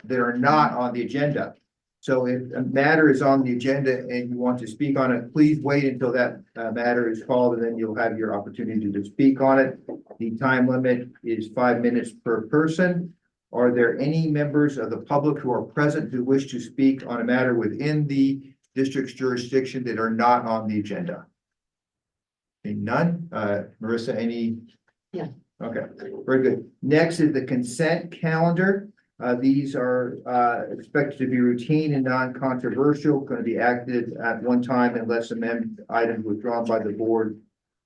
that are not on the agenda. So if a matter is on the agenda and you want to speak on it, please wait until that matter is called, and then you'll have your opportunity to speak on it. The time limit is 5 minutes per person. Are there any members of the public who are present who wish to speak on a matter within the district's jurisdiction that are not on the agenda? None? Marissa, any? Yeah. Okay, very good. Next is the consent calendar. These are expected to be routine and non-controversial, going to be acted at one time unless amended items withdrawn by the board,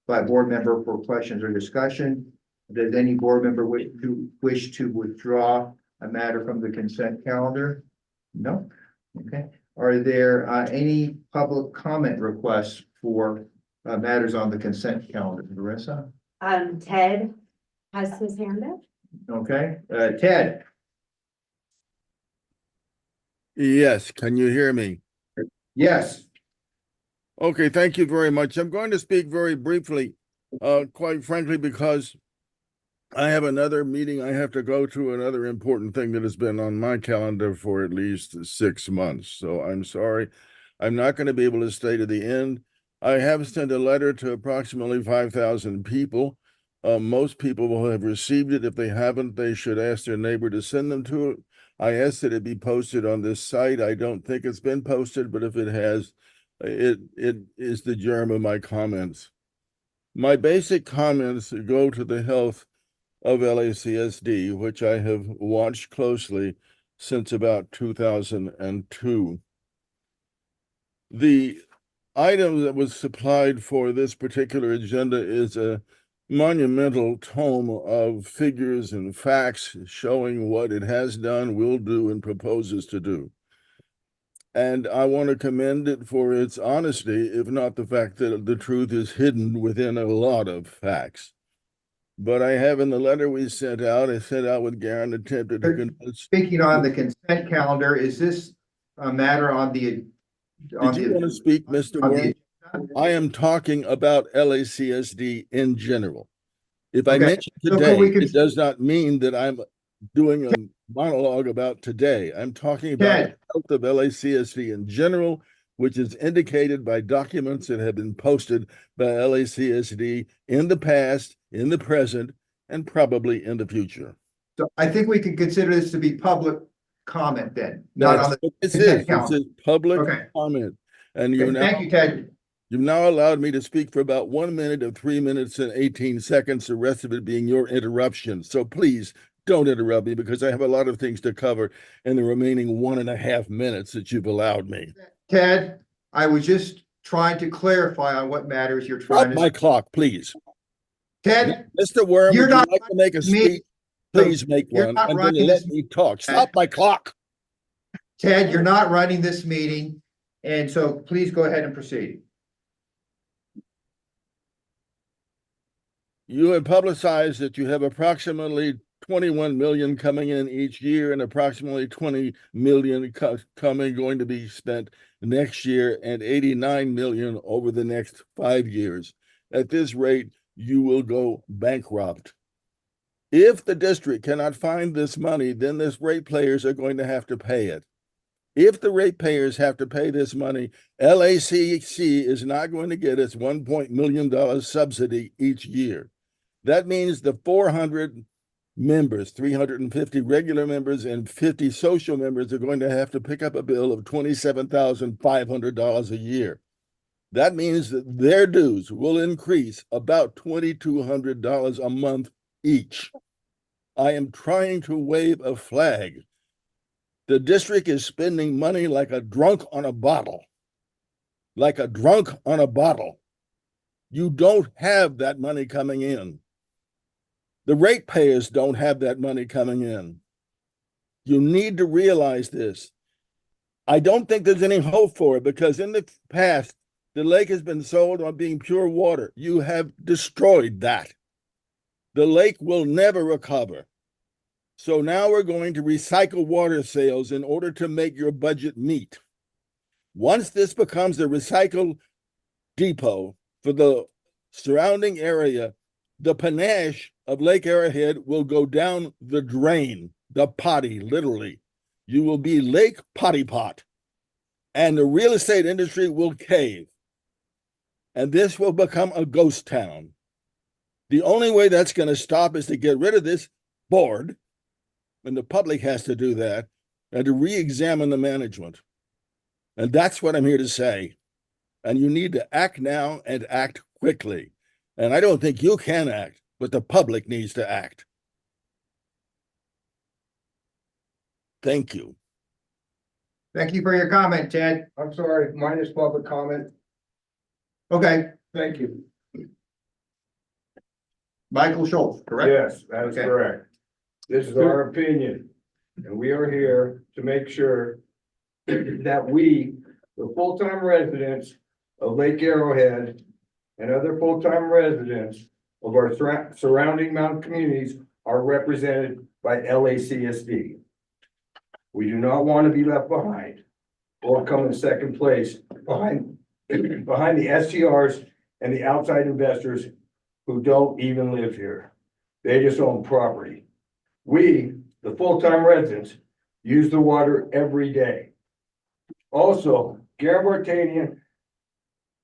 by a board member for questions or discussion. Does any board member wish to withdraw a matter from the consent calendar? No? Okay. Are there any public comment requests for matters on the consent calendar? Marissa? Ted has his hand up. Okay. Ted? Yes, can you hear me? Yes. Okay, thank you very much. I'm going to speak very briefly, quite frankly, because I have another meeting I have to go to, another important thing that has been on my calendar for at least 6 months. So I'm sorry, I'm not going to be able to stay to the end. I have sent a letter to approximately 5,000 people. Most people will have received it. If they haven't, they should ask their neighbor to send them to it. I asked that it be posted on this site. I don't think it's been posted, but if it has, it is the germ of my comments. My basic comments go to the health of LACSD, which I have watched closely since about 2002. The item that was supplied for this particular agenda is a monumental tome of figures and facts showing what it has done, will do, and proposes to do. And I want to commend it for its honesty, if not the fact that the truth is hidden within a lot of facts. But I have in the letter we sent out, I sent out with Garen, attempted to convince. Speaking on the consent calendar, is this a matter on the? Did you want to speak, Mr. Wurm? I am talking about LACSD in general. If I mention today, it does not mean that I'm doing a monologue about today. I'm talking about the health of LACSD in general, which is indicated by documents that have been posted by LACSD in the past, in the present, and probably in the future. So I think we can consider this to be public comment then, not on the consent calendar. This is public comment. And Thank you, Ted. You've now allowed me to speak for about 1 minute of 3 minutes and 18 seconds, the rest of it being your interruption. So please don't interrupt me because I have a lot of things to cover in the remaining 1.5 minutes that you've allowed me. Ted, I was just trying to clarify on what matters you're trying to. Stop my clock, please. Ted, Mr. Wurm, you're would you not like to make a speech? Please make one and then let me talk. Stop my clock. Ted, you're not running this meeting, and so please go ahead and proceed. You have publicized that you have approximately 21 million coming in each year and approximately 20 million going to be spent next year and 89 million over the next 5 years. At this rate, you will go bankrupt. If the district cannot find this money, then the ratepayers are going to have to pay it. If the ratepayers have to pay this money, LACC is not going to get its $1 million subsidy each year. That means the 400 members, 350 regular members and 50 social members are going to have to pick up a bill of $27,500 a year. That means that their dues will increase about $2,200 a month each. I am trying to wave a flag. The district is spending money like a drunk on a bottle. Like a drunk on a bottle. You don't have that money coming in. The ratepayers don't have that money coming in. You need to realize this. I don't think there's any hope for it because in the past, the lake has been sold on being pure water. You have destroyed that. The lake will never recover. So now we're going to recycle water sales in order to make your budget meet. Once this becomes a recycle depot for the surrounding area, the panache of Lake Arrowhead will go down the drain, the potty, literally. you will be Lake Potty Pot, and the real estate industry will cave. And this will become a ghost town. The only way that's going to stop is to get rid of this board, and the public has to do that, and to re-examine the management. And that's what I'm here to say. And you need to act now and act quickly. And I don't think you can act, but the public needs to act. Thank you. Thank you for your comment, Ted. I'm sorry, mine is public comment. Okay, Thank you. Michael Schultz, correct? Yes, that is Okay. correct. This is our opinion, and we are here to make sure that we, the full-time residents of Lake Arrowhead and other full-time residents of our surrounding mountain communities are represented by LACSD. We do not want to be left behind or come in second place behind the STRs and the outside investors who don't even live here. They just own property. We, the full-time residents, use the water every day. Also, Gary Vartanian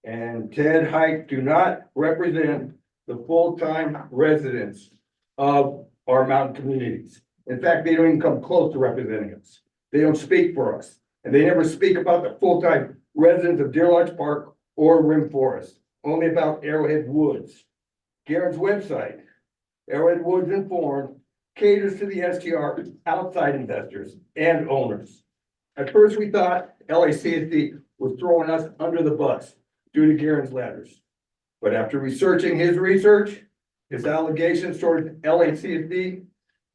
and Ted Heyck do not represent the full-time residents of our mountain communities. In fact, they don't even come close to representing us. They don't speak for us. And they never speak about the full-time residents of Deer Lodge Park or Rim Forest, only about Arrowhead Woods. Garen's website, Arrowhead Woods Informed, caters to the STR outside investors and owners. At first, we thought LACSD was throwing us under the bus due to Garen's letters. But after researching his research, his allegations towards LACSD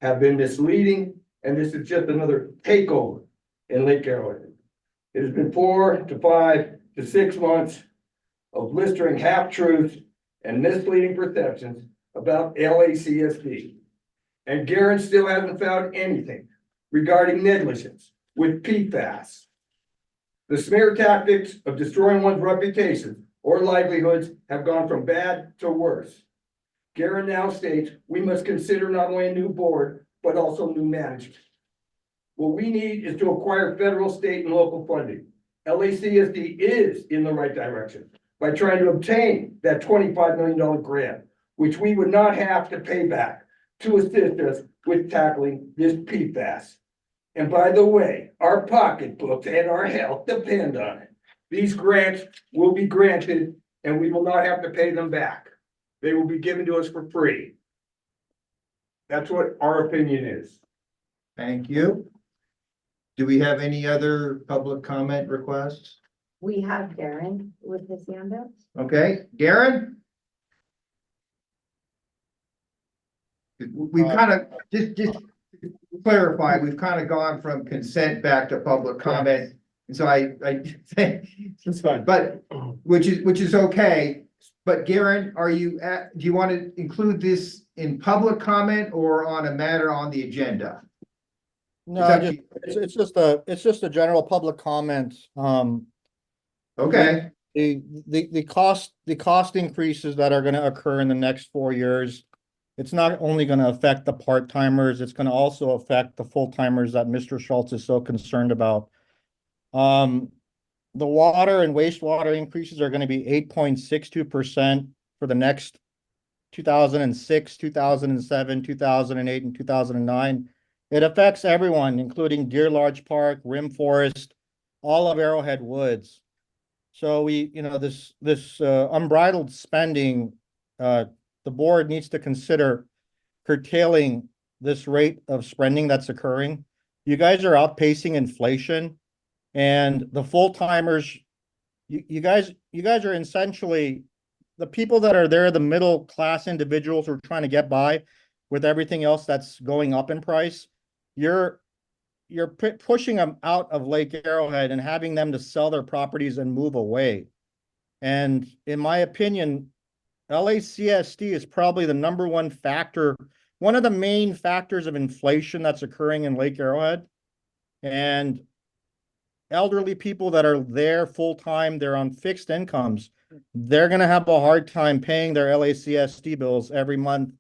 have been misleading, and this is just another takeover in Lake Arrowhead. It has been 4 to 5 to 6 months of blistering half-truths and misleading perceptions about LACSD. And Garen still hasn't found anything regarding negligence with PFAS. The smear tactics of destroying one's reputation or livelihoods have gone from bad to worse. Garen now states we must consider not only a new board, but also new management. What we need is to acquire federal, state, and local funding. LACSD is in the right direction by trying to obtain that $25 million grant, which we would not have to pay back to assist us with tackling this PFAS. And by the way, our pocketbooks and our health depend on it. These grants will be granted and we will not have to pay them back. They will be given to us for free. That's what our opinion is. Thank you. Do we have any other public comment requests? We have Darren with his hand up. Okay, Garen? We've kind of, just to clarify, we've kind of gone from consent back to public comment. And so I It's fine. but, which is okay. But Garen, do you want to include this in public comment or on a matter on the agenda? No, Is that- it's just a general public comment. Okay, The cost increases that are gonna occur in the next 4 years, it's not only gonna affect the part-timers, it's gonna also affect the full-timers that Mr. Schultz is so concerned about. The water and wastewater increases are gonna be 8.62% for the next 2006, 2007, 2008, and 2009. It affects everyone, including Deer Lodge Park, Rim Forest, all of Arrowhead Woods. So this unbridled spending, the board needs to consider curtailing this rate of spending that's occurring. You guys are outpacing inflation, and the full-timers, you guys are essentially the people that are there, the middle class individuals who are trying to get by with everything else that's going up in price. You're pushing them out of Lake Arrowhead and having them to sell their properties and move away. And in my opinion, LACSD is probably the number one factor, one of the main factors of inflation that's occurring in Lake Arrowhead. And elderly people that are there full-time, they're on fixed incomes. They're going to have a hard time paying their LACSD bills every month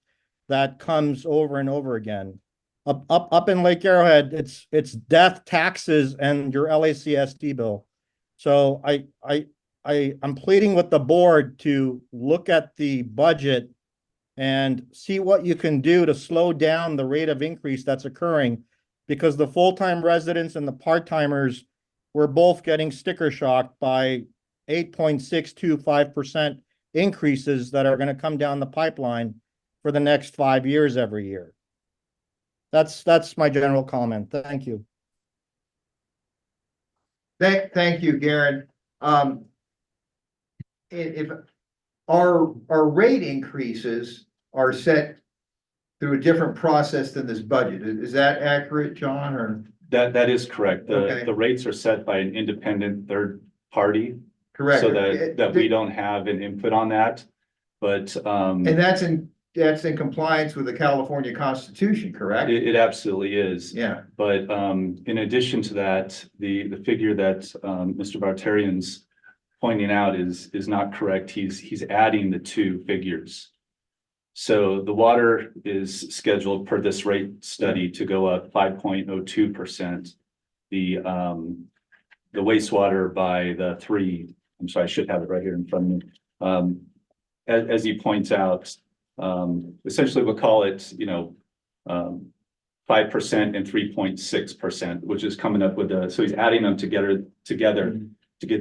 that comes over and over again. Up in Lake Arrowhead, it's death, taxes, and your LACSD bill. So I'm pleading with the board to look at the budget and see what you can do to slow down the rate of increase that's occurring. Because the full-time residents and the part-timers were both getting sticker shock by 8.625% increases that are gonna come down the pipeline for the next 5 years every year. That's my general comment. Thank you. Thank you, Garen. If our rate increases are set through a different process than this budget, is that accurate, John, or That is correct. Okay. The rates are set by an independent third party, correct? so that we don't have an input on that. But And that's in compliance with the California Constitution, correct? it absolutely is. Yeah, But in addition to that, the figure that Mr. Vartanian's pointing out is not correct. He's adding the two figures. So the water is scheduled per this rate study to go up 5.02%. The wastewater by the three, I'm sorry, I should have it right here in front of me. As he points out, essentially we'll call it, 5% and 3.6%, which is coming up with so he's adding them together to get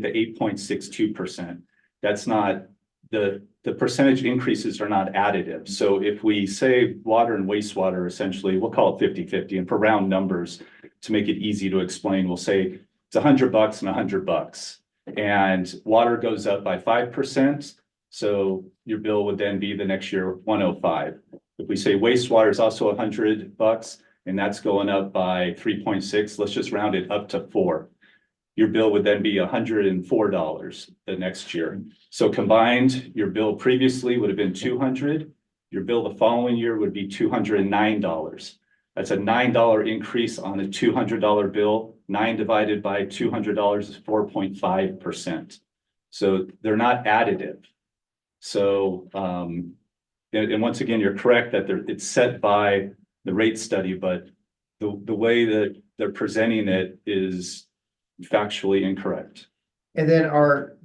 the 8.62%. That's not the percentage increases are not additive. So if we say water and wastewater, essentially, we'll call it 50-50. And for round numbers, to make it easy to explain, we'll say it's $100 and $100. And water goes up by 5%. So your bill would then be the next year 105. If we say wastewater is also $100 and that's going up by 3.6, let's just round it up to 4. Your bill would then be $104 the next year. So combined, your bill previously would have been $200. Your bill the following year would be $209. That's a $9 increase on a $200 bill. 9 divided by $200 is 4.5%. So they're not additive. So, and once again, you're correct that it's set by the rate study, but the way that they're presenting it is factually incorrect. and then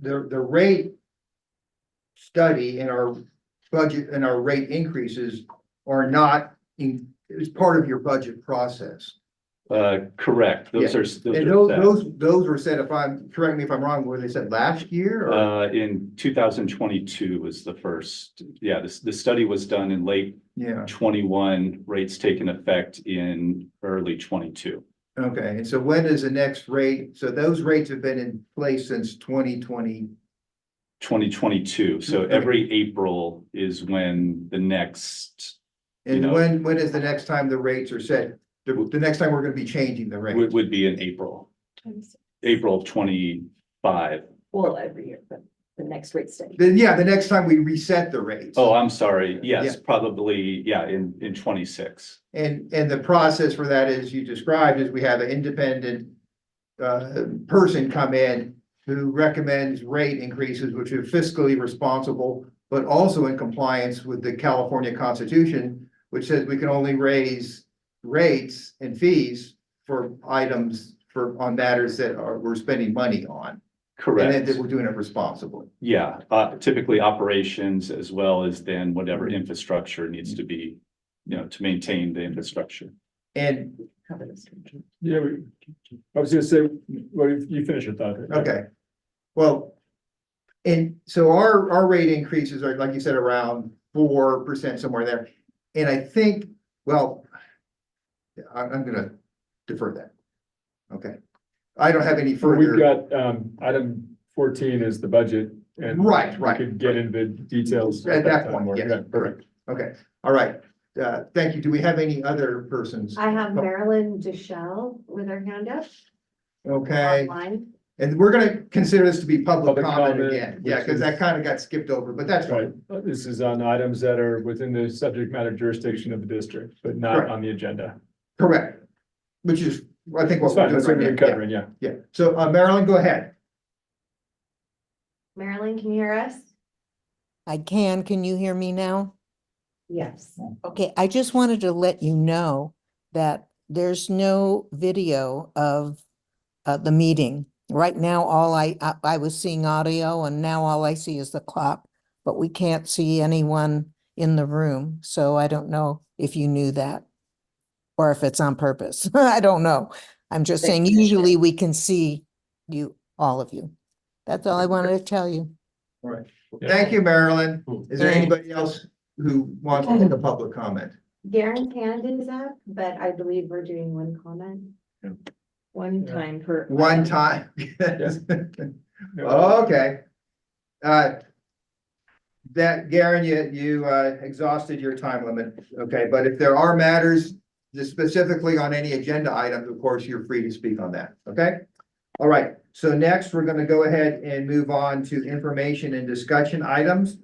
the rate study and our budget and our rate increases are not is part of your budget process. Correct. Those Yeah. are set. And those were said, correct me if I'm wrong, were they said last year? Or? In 2022 was the first, the study was done in late Yeah, 21, rates taken effect in early 22. okay, and so when is the next rate? So those rates have been in place since 2020. 2022. So Okay. every April is when the next And know. when is the next time the rates are set? The next time we're gonna be changing the rate? would be in April of 25. Well, every year, but the next rate study. Then, yeah, the next time we reset the rates. Oh, I'm sorry. Yeah. Yes, probably, in 26. And the process for that, as you described, is we have an independent person come in who recommends rate increases, which are fiscally responsible, but also in compliance with the California Constitution, which says we can only raise rates and fees for items on matters that we're spending money on. And Correct. that we're doing it responsibly. Yeah, typically operations as well as then whatever infrastructure needs to be, to maintain the infrastructure. And, Cover this. Yeah, I was gonna say, well, you finish your thought. okay, well, and so our rate increases are, like you said, around 4%, somewhere there. And I think, well, I'm gonna defer that. Okay. I don't have any We've further. got, item 14 is the budget. And Right, we right. could get into the details. At that time point, more. yes, Yeah, correct. Okay, all right. Thank you. Do we have any other persons? I have Marilyn Deschelle with her hand up Okay, online. and we're gonna consider this to be public Public comment comment, again. Yeah, which because that is- kind of got skipped over, but that's Right, fine. this is on items that are within the subject matter jurisdiction of the district, but not Correct. on the agenda. Correct. Which is, I think what That's we're fine, doing that's what right we're now. covering, yeah. Yeah, so Marilyn, go ahead. Marilyn, can you hear us? I can you hear me now? Yes. Okay, I just wanted to let you know that there's no video of the meeting. Right now, all I was seeing audio, and now all I see is the clock, but we can't see anyone in the room. So I don't know if you knew that or if it's on purpose. I don't know. I'm just saying, usually we can see you, all of you. That's all I wanted to tell you. All right. Thank you, Marilyn. Is there Thanks. anybody else who wants to make a public comment? Garen's hand is up, but I believe we're doing one comment. Yeah. One time per. One time. Okay. That, Garen, you exhausted your time limit, okay, but if there are matters just specifically on any agenda items, of course, you're free to speak on that, okay? All right, so next, we're gonna go ahead and move on to information and discussion items.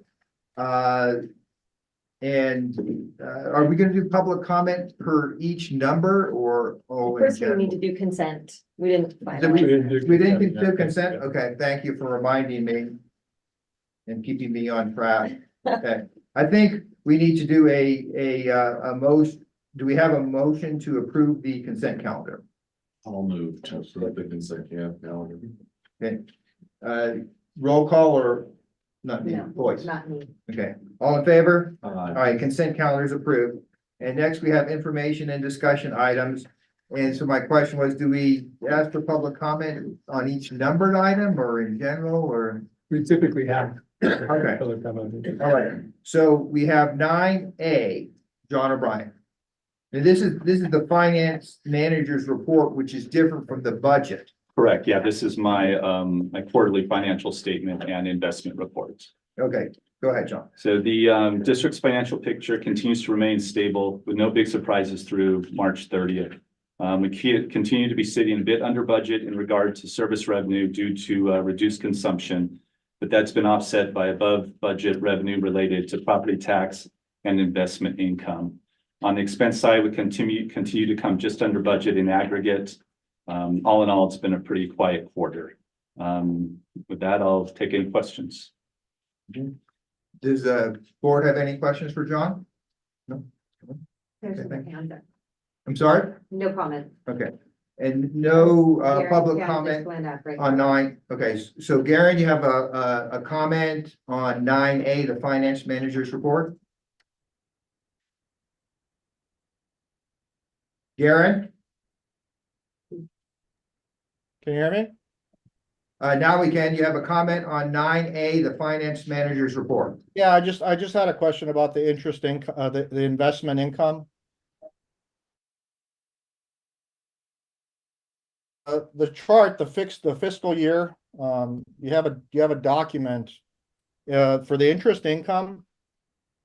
Are we gonna do public comment per each number or? all in First, we need general? to do consent. We didn't. Did we We didn't do consent? Okay, thank you for reminding me and keeping me on track. Okay, I think we need to do a motion. Do we have a motion to approve the consent calendar? I'll move to approve the consent calendar. Okay, roll call or not me, No, voice? not me. Okay, all in favor? All Uh, right, consent calendar is approved. And next we have information and discussion items. And so my question was, do we ask for public comment on each numbered item or in general or? We typically have. Okay. Public comment. All right, so we have 9A, John O'Brien. And this is the finance manager's report, which is different from the budget. Correct. Yeah, this is my, my quarterly financial statement and investment reports. Okay, go ahead, John. So the district's financial picture continues to remain stable with no big surprises through March 30th. We continue to be sitting a bit under budget in regard to service revenue due to reduced consumption, but that's been offset by above budget revenue related to property tax and investment income. On the expense side, we continue to come just under budget in aggregate. All in all, it's been a pretty quiet quarter. With that, I'll take any questions. Does the board have any questions for John? No? There's Okay, no thank you. hand up. I'm sorry? No comment. Okay. And no Garen's public hand just comment went up right on now. 9. Okay, so Garen, you have a comment on 9A, the finance manager's report? Garen, Can you hear me? now we can. You have a comment on 9A, the finance manager's report. Yeah, I just had a question about the interest income, the investment income. The chart, the fiscal year, you have a document, for the interest income.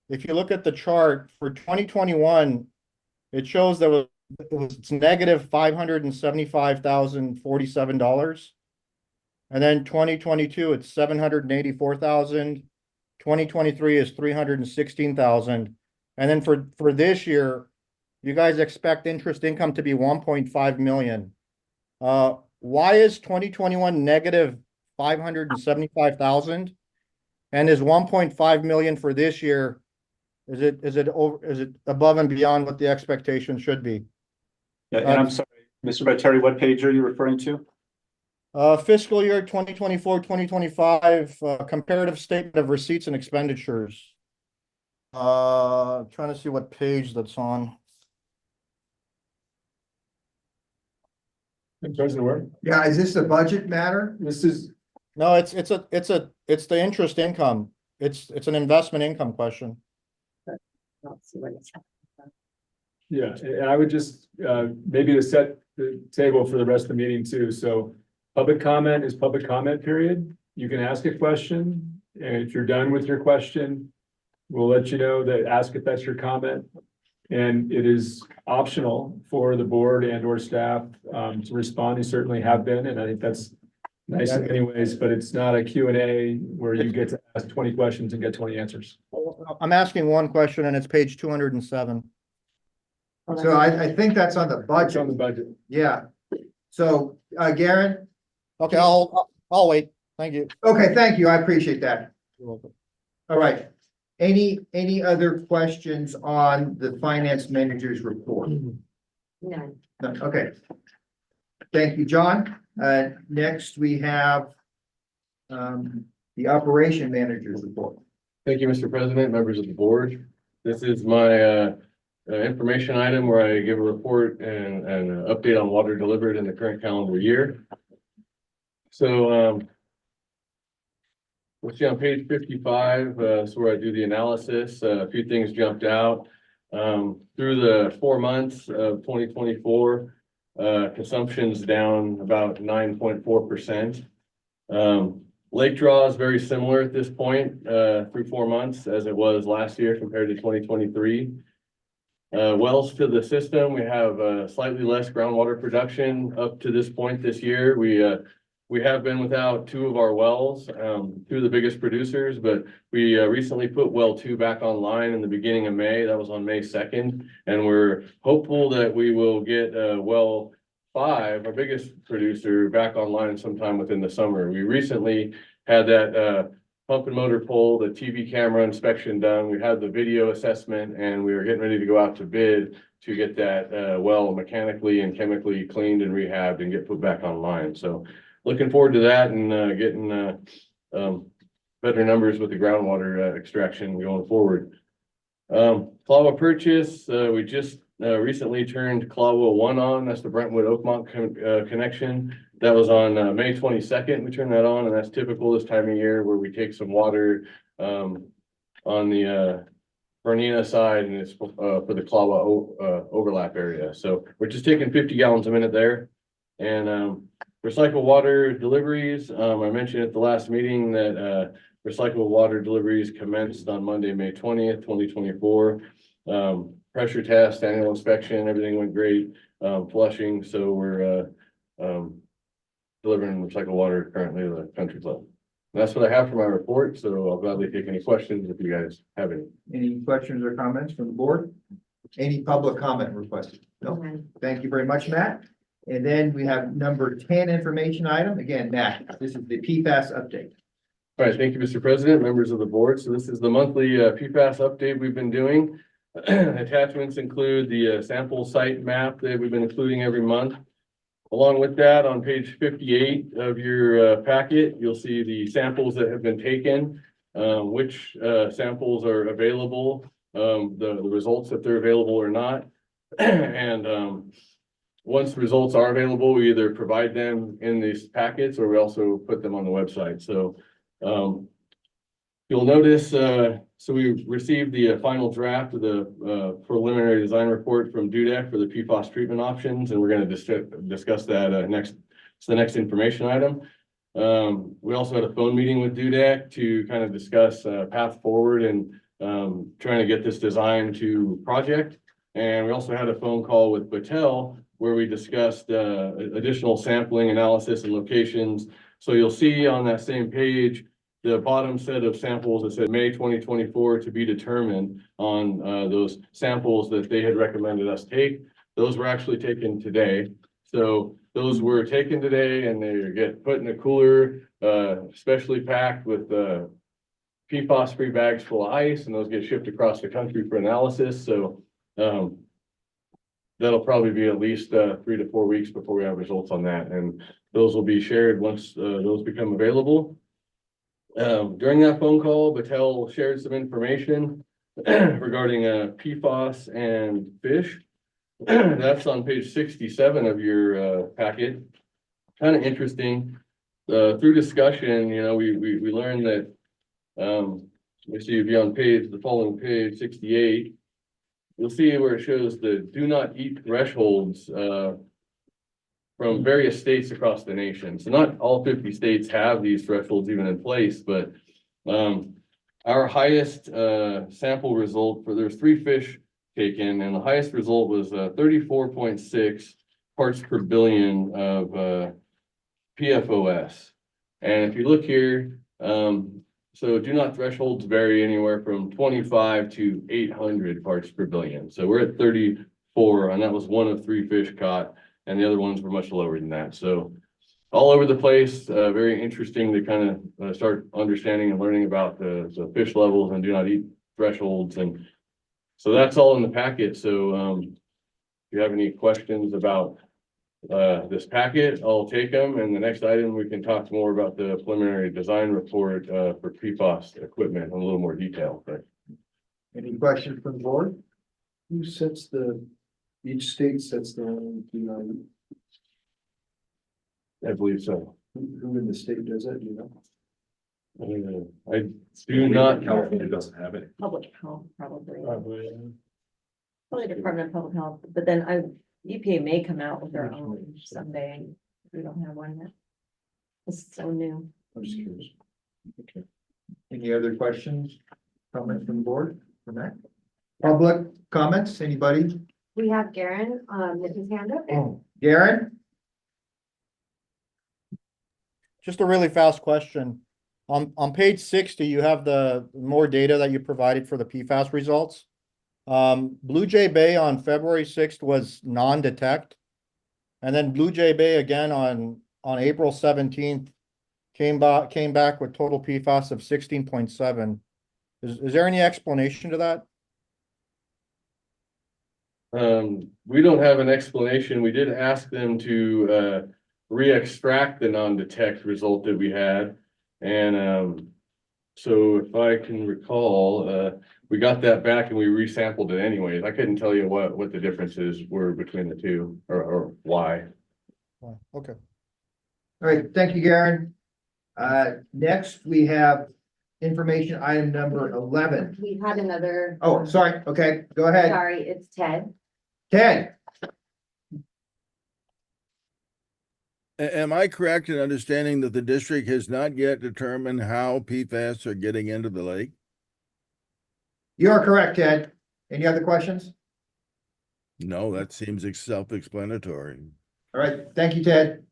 If you look at the chart for 2021, it shows it's negative $575,047. And then 2022, it's 784,000. 2023 is 316,000. And then for this year, you guys expect interest income to be 1.5 million. Why is 2021 negative 575,000? And is 1.5 million for this year? Is it above and beyond what the expectation should be? Yeah, and I'm sorry, Mr. Viteri, what page are you referring to? Fiscal year 2024, 2025, comparative statement of receipts and expenditures. Trying to see what page that's on. President Wurm, Yeah, is this a budget matter? this is, No, it's the interest income. It's an investment income question. Let's see what it's. yeah, and I would just, maybe to set the table for the rest of the meeting too, so. Public comment is public comment period. You can ask a question, and if you're done with your question, we'll let you know that ask if that's your comment. And it is optional for the board and or staff to respond. You certainly have been, and I think that's nice in many ways, but it's not a Q&A where you get to ask 20 questions and get 20 answers. I'm asking one question and it's page 207. So I think that's on the It's on the budget. budget. Yeah. So, Garen, Okay, I'll wait. Thank you. okay, thank you. I appreciate that. You're welcome. All right. Any other questions on the finance manager's report? None. No, okay. Thank you, John. Next we have the operation manager's report. Thank you, Mr. President, members of the board. This is my information item where I give a report and an update on water delivered in the current calendar year. So we'll see on page 55, is where I do the analysis. A few things jumped out. Through the 4 months of 2024, consumption's down about 9.4%. Lake draw is very similar at this point, through 4 months as it was last year compared to 2023. Wells to the system, we have slightly less groundwater production up to this point this year. We have been without 2 of our wells, 2 of the biggest producers, but we recently put well 2 back online in the beginning of May. That was on May 2nd. And we're hopeful that we will get well 5, our biggest producer, back online sometime within the summer. We recently had that pump and motor pull, the TV camera inspection done. We had the video assessment, and we are getting ready to go out to bid to get that well mechanically and chemically cleaned and rehabbed and get put back online. So looking forward to that and getting better numbers with the groundwater extraction going forward. Clawa purchase, we just recently turned Clawa 1 on. That's the Brentwood Oakmont connection. That was on May 22nd. We turned that on, and that's typical this time of year where we take some water on the Bernina side, and it's for the Clawa overlap area. So we're just taking 50 gallons a minute there. And recycled water deliveries, I mentioned at the last meeting that recycled water deliveries commenced on Monday, May 20th, 2024. Pressure test, annual inspection, everything went great. Flushing, so we're delivering recycled water currently to the country club. And that's what I have for my report, so I'll gladly take any questions if you guys have any. Any questions or comments from the board? Any public comment requested? No. None. Thank you very much, Matt. And then we have number 10 information item. Again, Matt, this is the PFAS update. All right, thank you, Mr. President, members of the board. So this is the monthly PFAS update we've been doing. Attachments include the sample site map that we've been including every month. Along with that, on page 58 of your packet, you'll see the samples that have been taken, which samples are available, the results if they're available or not. And once the results are available, we either provide them in these packets or we also put them on the website. So you'll notice, so we received the final draft of the preliminary design report from Dudek for the PFAS treatment options, and we're going to discuss that next. It's the next information item. We also had a phone meeting with Dudek to kind of discuss path forward and trying to get this design to project. And we also had a phone call with Battelle where we discussed additional sampling analysis and locations. So you'll see on that same page, the bottom set of samples that said May 2024 to be determined on those samples that they had recommended us take. Those were actually taken today. So those were taken today and they get put in a cooler, specially packed with PFAS-free bags full of ice, and those get shipped across the country for analysis. So that'll probably be at least 3 to 4 weeks before we have results on that. And those will be shared once those become available. During that phone call, Battelle shared some information regarding PFAS and fish. That's on page 67 of your packet. Kind of interesting. Through discussion, you know, we learned that, let's see, if you're on the following page 68, you'll see where it shows the do not eat thresholds from various states across the nation. So not all 50 states have these thresholds even in place, but our highest sample result there's 3 fish taken, and the highest result was 34.6 parts per billion of PFOS. And if you look here, so do not thresholds vary anywhere from 25 to 800 parts per billion. So we're at 34, and that was 1 of 3 fish caught, and the other ones were much lower than that. So all over the place, very interesting to kind of start understanding and learning about the fish levels and do not eat thresholds. And so that's all in the packet. So you have any questions about this packet, I'll take them, and the next item, we can talk more about the preliminary design report for PFAS equipment in a little more detail, but. Any questions from the board? Who sets each state sets their own, I believe so. who in the state does that, do you know? I do not. California doesn't have it. Public health, probably. Probably, Probably Department of Public Health, but then EPA may come out with their own someday. We don't have one yet. It's so new. I'm just curious. Okay. Any other questions, comments from the board for Matt? Public comments, anybody? We have Garen, with his hand up. Garen? Just a really fast question. On page 60, you have the more data that you provided for the PFAS results. Blue Jay Bay on February 6th was non-detect. And then Blue Jay Bay again on April 17th came back with total PFAS of 16.7. Is there any explanation to that? We don't have an explanation. We did ask them to re-extract the non-detect result that we had. And so if I can recall, we got that back and we resampled it anyways. I couldn't tell you what the differences were between the two or why. Okay. All right, thank you, Garen. Next, we have information item number 11. We had another. Oh, sorry, okay, go ahead. Sorry, it's Ted. Ted? Am I correct in understanding that the district has not yet determined how PFAS are getting into the lake? You are correct, Ted. Any other questions? No, that seems self-explanatory. All right, thank you, Ted.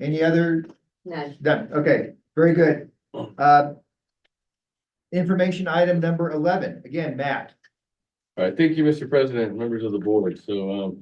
Any other? None. Done, okay, very good. Information item number 11, again, Matt. All right, thank you, Mr. President, members of the board. So,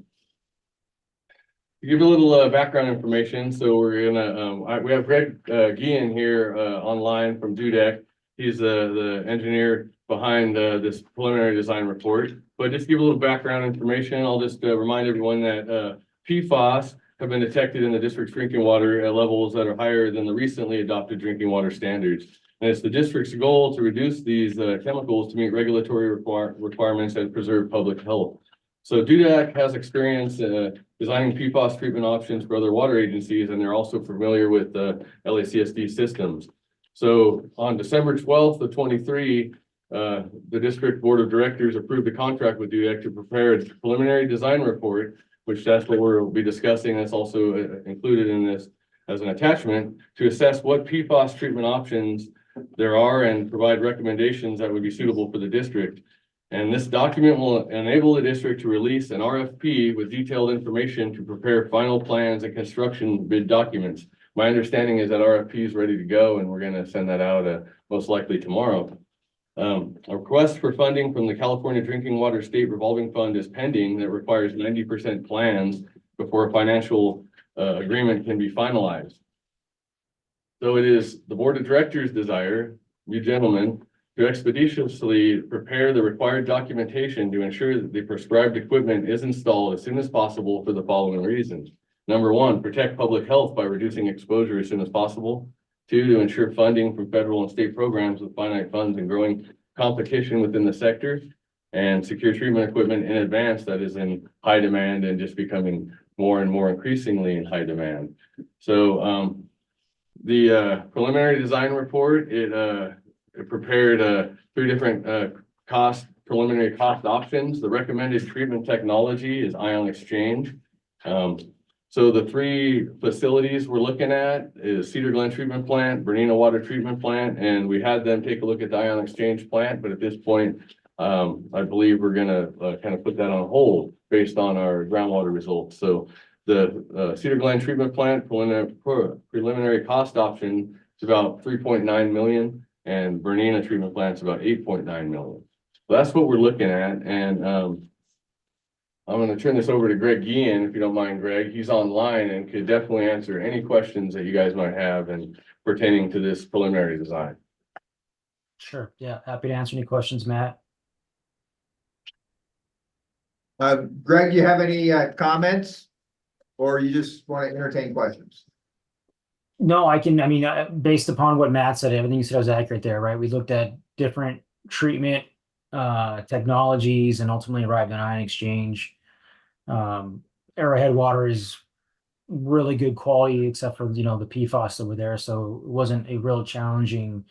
to give a little background information, so we're gonna, we have Greg Guillen here online from Dudek. He's the engineer behind this preliminary design report. But just to give a little background information, I'll just remind everyone that PFAS have been detected in the district's drinking water at levels that are higher than the recently adopted drinking water standards. And it's the district's goal to reduce these chemicals to meet regulatory requirements and preserve public health. So Dudek has experience designing PFAS treatment options for other water agencies, and they're also familiar with LACSD systems. So on December 12th of 23, the district board of directors approved a contract with Dudek to prepare a preliminary design report, which that's what we'll be discussing. That's also included in this as an attachment to assess what PFAS treatment options there are and provide recommendations that would be suitable for the district. And this document will enable the district to release an RFP with detailed information to prepare final plans and construction bid documents. My understanding is that RFP is ready to go, and we're going to send that out most likely tomorrow. A request for funding from the California Drinking Water State Revolving Fund is pending that requires 90% plans before a financial agreement can be finalized. So it is the board of directors' desire, you gentlemen, to expeditiously prepare the required documentation to ensure that the prescribed equipment is installed as soon as possible for the following reasons. Number one, protect public health by reducing exposure as soon as possible. Two, to ensure funding from federal and state programs with finite funds and growing competition within the sector. And secure treatment equipment in advance that is in high demand and just becoming more and more increasingly in high demand. So the preliminary design report, it prepared 3 different preliminary cost options. The recommended treatment technology is ion exchange. So the 3 facilities we're looking at is Cedar Glen Treatment Plant, Bernina Water Treatment Plant, and we had them take a look at the ion exchange plant. But at this point, I believe we're gonna kind of put that on hold based on our groundwater results. So the Cedar Glen Treatment Plant preliminary cost option is about 3.9 million, and Bernina Treatment Plant's about 8.9 million. So that's what we're looking at, and I'm going to turn this over to Greg Guillen, if you don't mind, Greg. He's online and could definitely answer any questions that you guys might have and pertaining to this preliminary design. Sure. Yeah. Happy to answer any questions, Matt. Greg, you have any comments? Or you just want to entertain questions? No, I mean, based upon what Matt said, everything you said was accurate there, right? We looked at different treatment technologies and ultimately arrived at ion exchange. Arrowhead water is really good quality, except for, the PFAS over there. So it wasn't a real challenging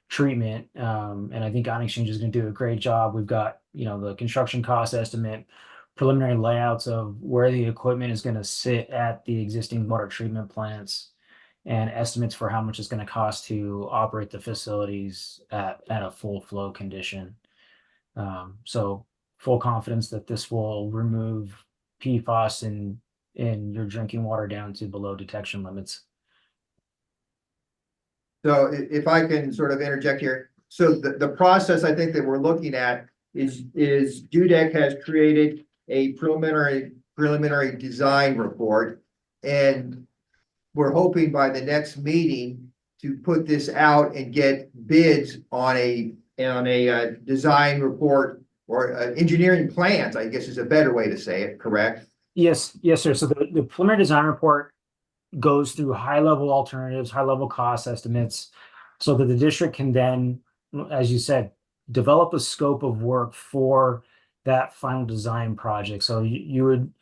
treatment. And I think ion exchange is going to do a great job. We've got, the construction cost estimate, preliminary layouts of where the equipment is going to sit at the existing water treatment plants, and estimates for how much it's going to cost to operate the facilities at a full flow condition. So full confidence that this will remove PFAS in your drinking water down to below detection limits. So if I can sort of interject here, so the process I think that we're looking at is Dudek has created a preliminary design report. And we're hoping by the next meeting to put this out and get bids on a design report or engineering plans, I guess is a better way to say it, correct? Yes, sir. So the preliminary design report goes through high-level alternatives, high-level cost estimates, so that the district can then, as you said, develop a scope of work for that final design project. So you would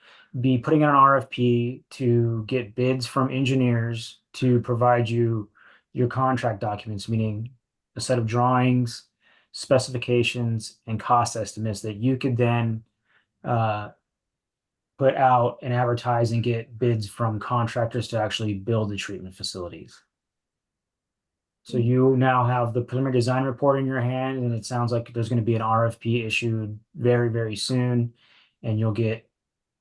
be putting out an RFP to get bids from engineers to provide you your contract documents, meaning a set of drawings, specifications, and cost estimates that you could then put out and advertise and get bids from contractors to actually build the treatment facilities. So you now have the preliminary design report in your hand, and it sounds like there's going to be an RFP issued very, very soon, and you'll get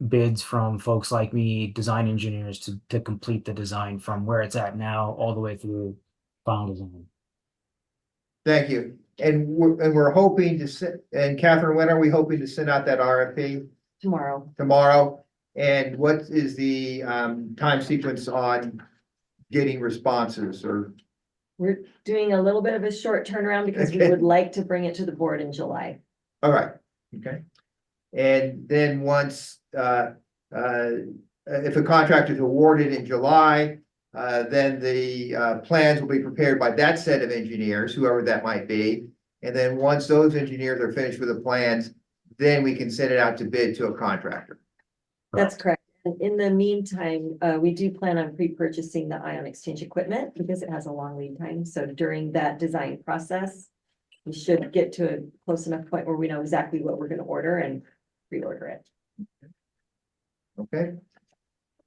bids from folks like me, design engineers, to complete the design from where it's at now all the way through final design. Thank you. And we're hoping to and Catherine, when are we hoping to send out that RFP? Tomorrow. And what is the time sequence on getting responses? Or We're doing a little bit of a short turnaround because we Okay. would like to bring it to the board in July. all right, okay. And then once if a contract is awarded in July, then the plans will be prepared by that set of engineers, whoever that might be. And then once those engineers are finished with the plans, then we can send it out to bid to a contractor. That's correct. And in the meantime, we do plan on pre-purchasing the ion exchange equipment because it has a long lead time. So during that design process, we should get to a close enough point where we know exactly what we're going to order and pre-order it. Okay.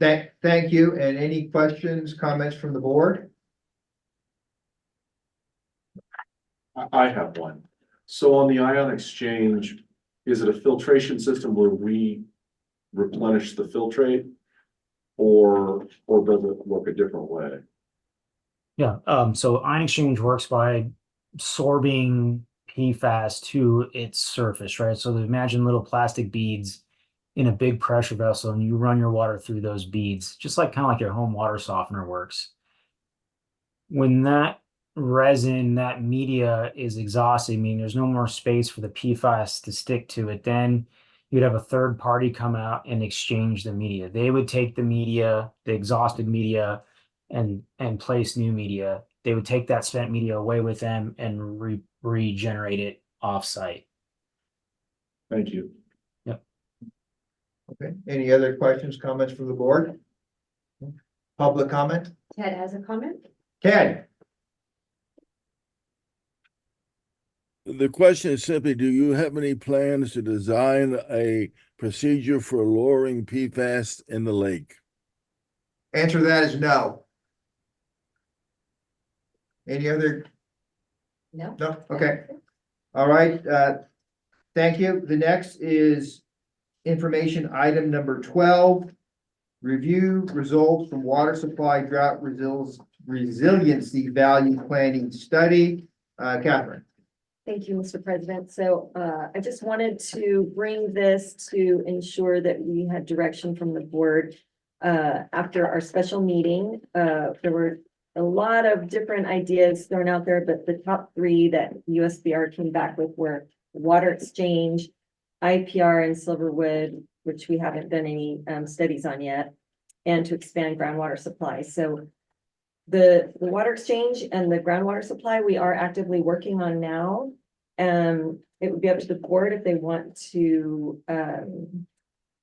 Thank you. And any questions, comments from the board? I have one. So on the ion exchange, is it a filtration system where we replenish the filtrate? Or does it work a different way? Yeah. So ion exchange works by sorbing PFAS to its surface, right? So imagine little plastic beads in a big pressure vessel, and you run your water through those beads, just like kind of like your home water softener works. When that resin, that media is exhausted, meaning there's no more space for the PFAS to stick to it, then you'd have a third party come out and exchange the media. They would take the media, the exhausted media, and place new media. They would take that spent media away with them and regenerate it off-site. Thank you. Okay. Any other questions, comments from the board? Public comment? Ted has a comment? Ted? The question is simply, do you have any plans to design a procedure for lowering PFAS in the lake? Answer to that is no. Any other? No. No, okay. All right, thank you. The next is information item number 12. Review results from water supply drought resiliency value planning study. Catherine. Thank you, Mr. President. So I just wanted to bring this to ensure that we had direction from the board after our special meeting. There were a lot of different ideas thrown out there, but the top three that USBR came back with were water exchange, IPR in Silverwood, which we haven't done any studies on yet, and to expand groundwater supply. So the water exchange and the groundwater supply, we are actively working on now. It would be up to the board if they want to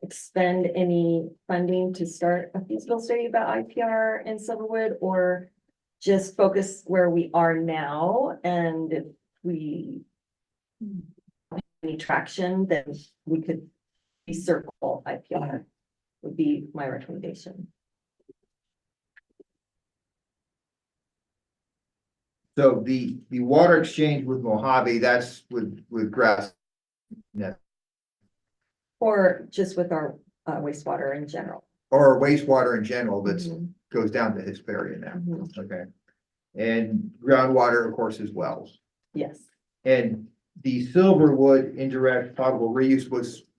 expend any funding to start a feasibility study about IPR in Silverwood, or just focus where we are now, and if we have any traction, then we could recircle IPR, would be my recommendation. So the water exchange with Mojave, that's with grass. Yeah, Or just with our wastewater in general. or wastewater in general that's Mhm, goes down to Hesperia now, mhm. okay? And groundwater, of course, as wells. Yes, And the Silverwood indirect potable reuse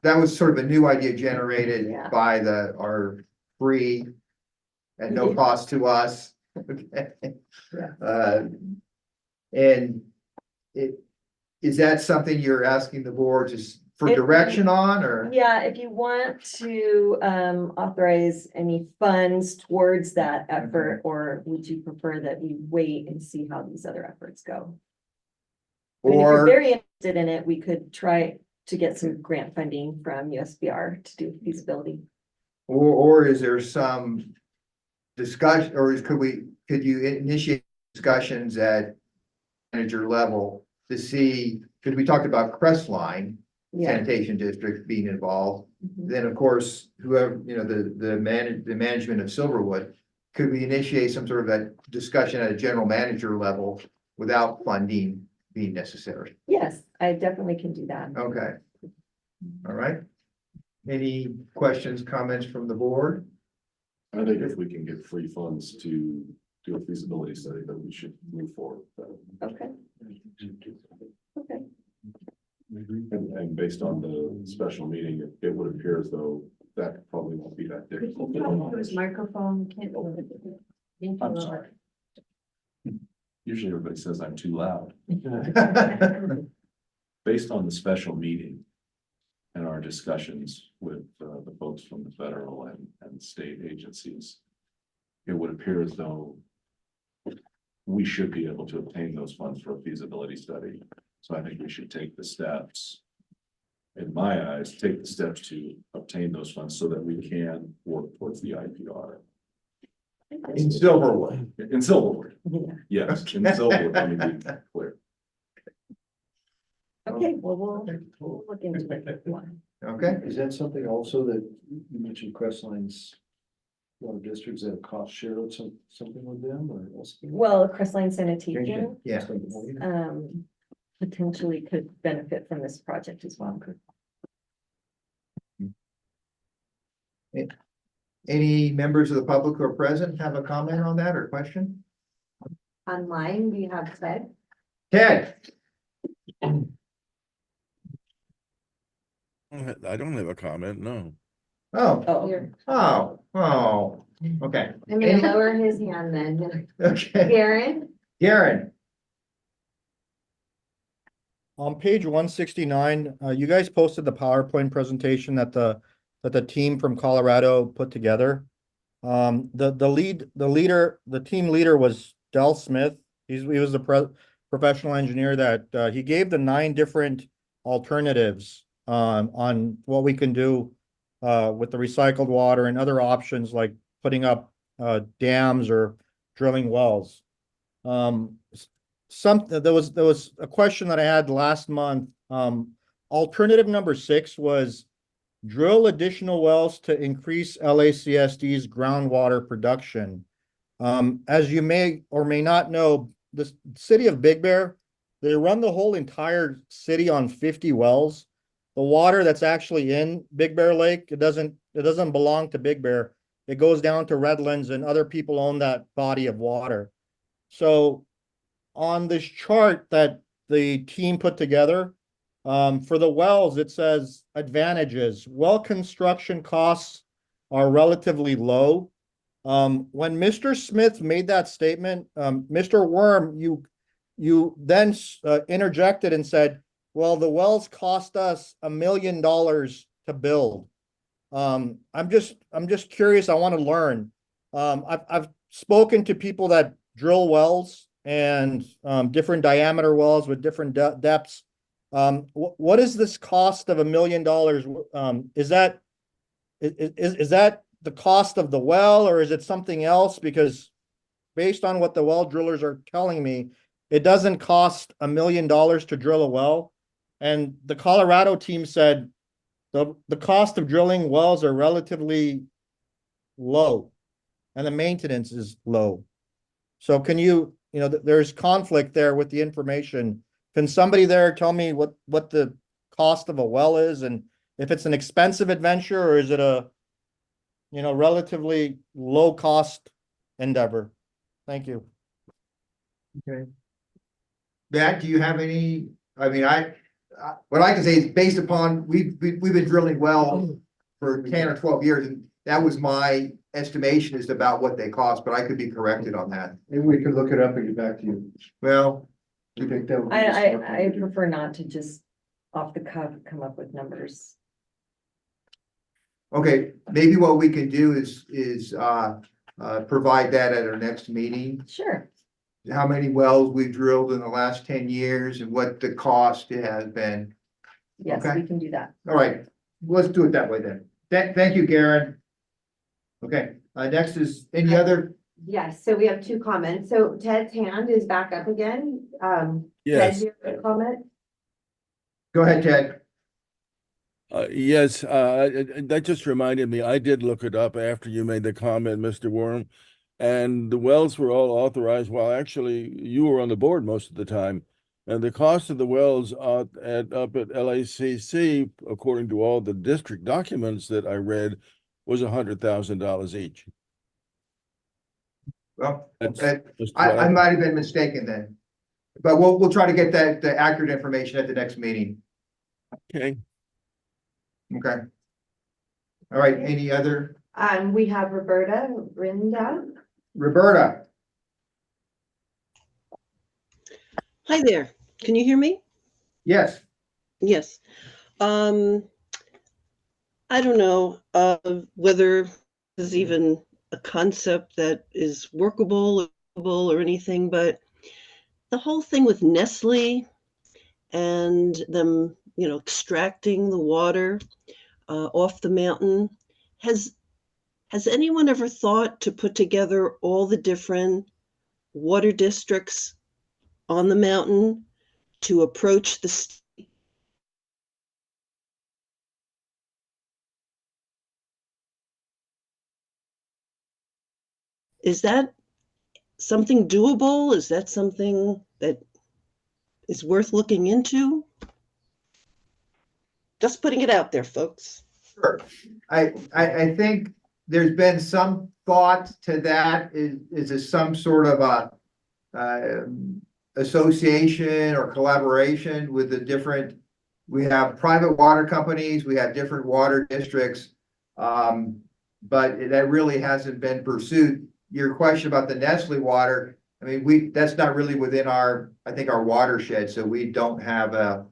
that was sort of a new idea generated Yeah. by our free at no Yeah. cost to us. Okay. Yeah. And is that something you're asking the board for If- direction on, or? yeah, if you want to authorize any funds towards that effort, or would you prefer that we wait and see how these other efforts go? I mean, if you're Or, very interested in it, we could try to get some grant funding from USBR to do feasibility. or is there some discussion, or could you initiate discussions at manager level to see, because we talked about Crestline Yeah. sanitation district being involved. Mhm. Then, of course, whoever, the management of Silverwood, could we initiate some sort of a discussion at a general manager level without funding being necessary? Yes, I definitely can do that. Okay. All right. Any questions, comments from the board? I think if we can get free funds to do a feasibility study, then we should move forward. with that. Okay. Okay. And based on the special meeting, it would appear as though that probably won't be that difficult. Microphone can't. I'm sorry. Usually everybody says I'm too loud. Based on the special meeting and our discussions with the folks from the federal and state agencies, it would appear as though we should be able to obtain those funds for a feasibility study. So I think we should take the steps, in my eyes, take the steps to obtain those funds so that we can work towards the IPR. In Silverwood. In Silverwood, Yeah. yes, in Silverwood, let me be clear. Okay, well, we'll look into it. Okay, Is that something also that you mentioned Crestline's water districts that have cost share or something with them or else? Well, Crestline Sanitation, yeah. potentially could benefit from this project as well. Any members of the public who are present have a comment on that or question? Online, we have Ted. Ted? I don't have a comment, no. Oh, Oh, okay. I'm Any- gonna lower his hand then. Okay, Garen? Garen, On page 169, you guys posted the PowerPoint presentation that the team from Colorado put together. The team leader was Del Smith. He was the professional engineer that he gave the 9 different alternatives on what we can do with the recycled water and other options like putting up dams or drilling wells. There was a question that I had last month. Alternative number 6 was drill additional wells to increase LACSD's groundwater production. As you may or may not know, the city of Big Bear, they run the whole entire city on 50 wells. The water that's actually in Big Bear Lake, it doesn't belong to Big Bear. It goes down to Redlands and other people own that body of water. So on this chart that the team put together, for the wells, it says advantages. Well construction costs are relatively low. When Mr. Smith made that statement, Mr. Wurm, you then interjected and said, well, the wells cost us $1 million to build. I'm just curious. I want to learn. I've spoken to people that drill wells and different diameter wells with different depths. What is this cost of $1 million? Is that the cost of the well, or is it something else? Because based on what the well drillers are telling me, it doesn't cost $1 million to drill a well. And the Colorado team said the cost of drilling wells are relatively low and the maintenance is low. So can there's conflict there with the information. Can somebody there tell me what the cost of a well is, and if it's an expensive adventure, or is it a, relatively low cost endeavor? Thank you. Okay. Matt, do you have any, what I can say is based upon, we've been drilling wells for 10 or 12 years, and that was my estimation is about what they cost, but I could be corrected on that. Maybe we could look it up and get back to you. Well, You think that would be I smart thing to do? prefer not to just off the cuff come up with numbers. okay, maybe what we can do is provide that at our next meeting. Sure. How many wells we've drilled in the last 10 years and what the cost has been. Yes, Okay. we can do that. All right, let's do it that way then. Thank you, Garen. Okay, next is any other, Yes, so we have two comments. So Ted's hand is back up again. Yes. Ted, you have a comment? go ahead, Ted. Yes, that just reminded me, I did look it up after you made the comment, Mr. Wurm. And the wells were all authorized while actually you were on the board most of the time. And the cost of the wells up at LACC, according to all the district documents that I read, was $100,000 each. Well, That's just I what might have been mistaken then. But we'll try to get the accurate information at the next meeting. Okay. Okay. All right, any other? We have Roberta Rinda. Roberta, Hi there. Can you hear me? yes. Yes. I don't know whether this is even a concept that is workable or anything, but the whole thing with Nestle and them, extracting the water off the mountain, has anyone ever thought to put together all the different water districts on the mountain to approach the state? Is that something doable? Is that something that is worth looking into? Just putting it out there, folks. Sure. I think there's been some thought to that. Is it some sort of a association or collaboration with the different, we have private water companies, we have different water districts. But that really hasn't been pursued. Your question about the Nestle water, that's not really within our watershed, so we don't have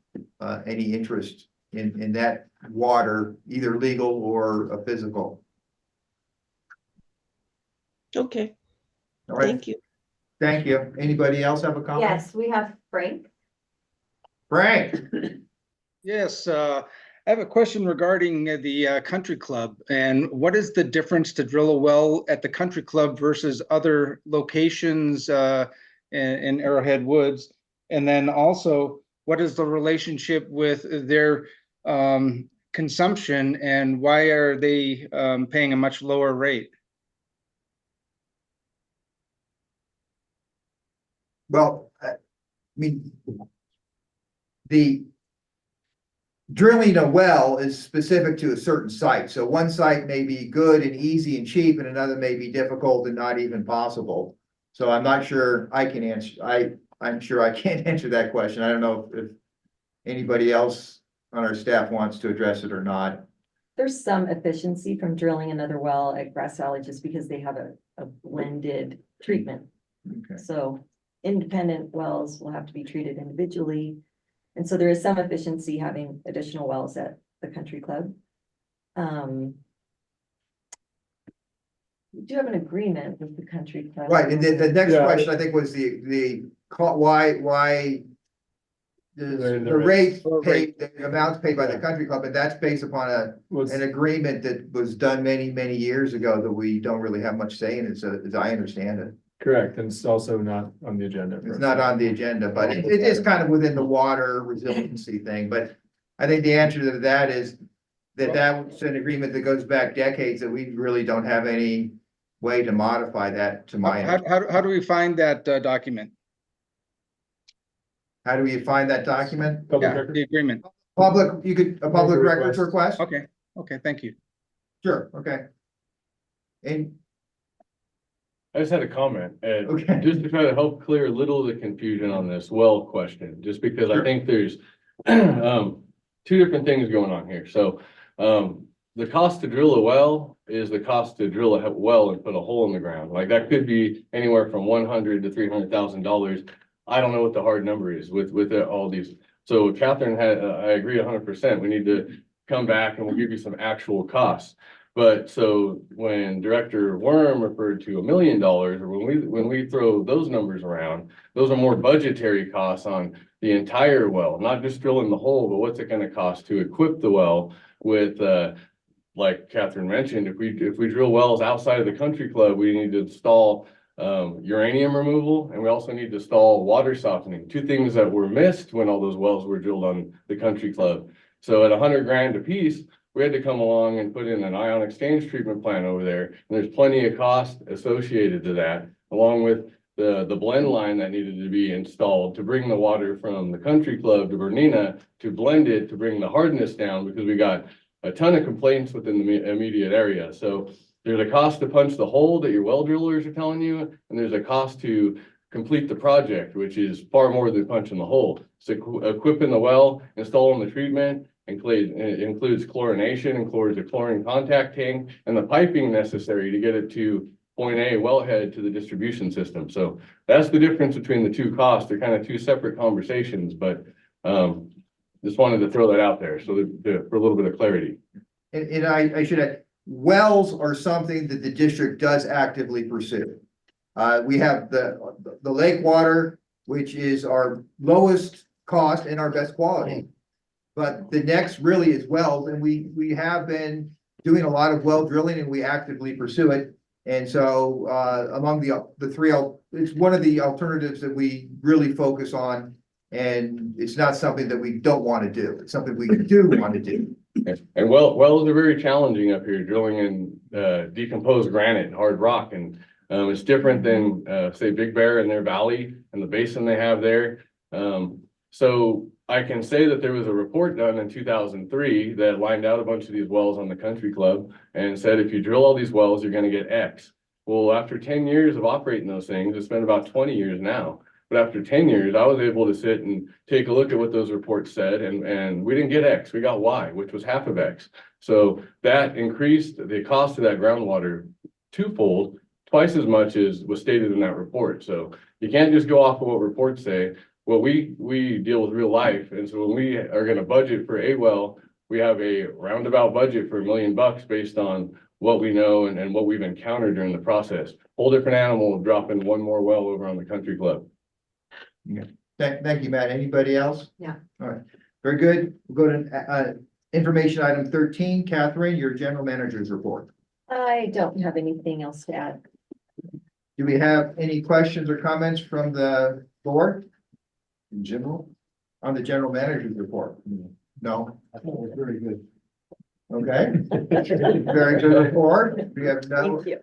any interest in that water, either legal or physical. Okay, All right, thank you. thank you. Anybody else have a comment? Yes, we have Frank. Frank, Yes, I have a question regarding the country club, and what is the difference to drill a well at the country club versus other locations in Arrowhead Woods? And then also, what is the relationship with their consumption, and why are they paying a much lower rate? well, the drilling a well is specific to a certain site. So one site may be good and easy and cheap, and another may be difficult and not even possible. So I'm not sure I can answer, I'm sure I can't answer that question. I don't know if anybody else on our staff wants to address it or not. There's some efficiency from drilling another well at Grass Valley just because they have a blended treatment. Okay. So independent wells will have to be treated individually. And so there is some efficiency having additional wells at the country club. We do have an agreement with the country club. Right, and then the next Yeah. question, I think, was why the The rate Or paid, the amounts paid by the country club, and that's based upon an agreement that was done many, many years ago that we don't really have much say in it, so as I understand it. Correct, and it's also not on the agenda. It's not on the agenda, but it is kind of within the water resiliency thing, but I think the answer to that is that's an agreement that goes back decades, that we really don't have any way to modify that, to my understanding. How do we find that document? How do you find that document? Public Yeah, record? the agreement. A public records request? Okay, thank you. Sure, okay. And, I just had a comment, Okay. just to try to help clear a little of the confusion on this well question, just because I Sure. think there's two different things going on here. So, the cost to drill a well is the cost to drill a well and put a hole in the ground. Like that could be anywhere from $100,000 to $300,000. I don't know what the hard number is with all these. So Catherine I agree 100%. We need to come back and we'll give you some actual costs. But so when Director Wurm referred to $1 million, or when we throw those numbers around, those are more budgetary costs on the entire well, not just drilling the hole, but what's it going to cost to equip the well with, like Catherine mentioned, if we drill wells outside of the country club, we need to install uranium removal, and we also need to install water softening, two things that were missed when all those wells were drilled on the country club. So at $100,000 a piece, we had to come along and put in an ion exchange treatment plant over there. And there's plenty of cost associated to that, along with the blend line that needed to be installed to bring the water from the country club to Bernina, to blend it, to bring the hardness down, because we got a ton of complaints within the immediate area. So there's a cost to punch the hole that your well drillers are telling you, and there's a cost to complete the project, which is far more than punching the hole. So equipping the well, installing the treatment, it includes chlorination, includes a chlorine contact tank, and the piping necessary to get it to point A wellhead to the distribution system. So that's the difference between the two costs. They're kind of two separate conversations, but just wanted to throw that out there so that for a little bit of clarity. and I should add, wells are something that the district does actively pursue. We have the lake water, which is our lowest cost and our best quality. But the next really is wells, and we have been doing a lot of well drilling, and we actively pursue it. And so among the three, it's one of the alternatives that we really focus on. And it's not something that we don't want to do. It's something we do want to do. And wells are very challenging up here, drilling in decomposed granite and hard rock. And it's different than say Big Bear in their valley and the basin they have there. So I can say that there was a report done in 2003 that lined out a bunch of these wells on the country club and said, if you drill all these wells, you're going to get X. Well, after 10 years of operating those things, it's been about 20 years now. But after 10 years, I was able to sit and take a look at what those reports said, and we didn't get X, we got Y, which was half of X. So that increased the cost of that groundwater twofold, twice as much as was stated in that report. So you can't just go off of what reports say. Well, we deal with real life. And so when we are going to budget for a well, we have a roundabout budget for $1 million based on what we know and what we've encountered during the process. Whole different animal dropping one more well over on the country club. Yeah. Thank you, Matt. Anybody else? Yeah. All right, very good. We'll go to information item 13. Catherine, your general manager's report. I don't have anything else to add. Do we have any questions or comments from the board In general, on the general manager's report? No? I thought it was very good. Okay. Very good report. We have no, Thank you.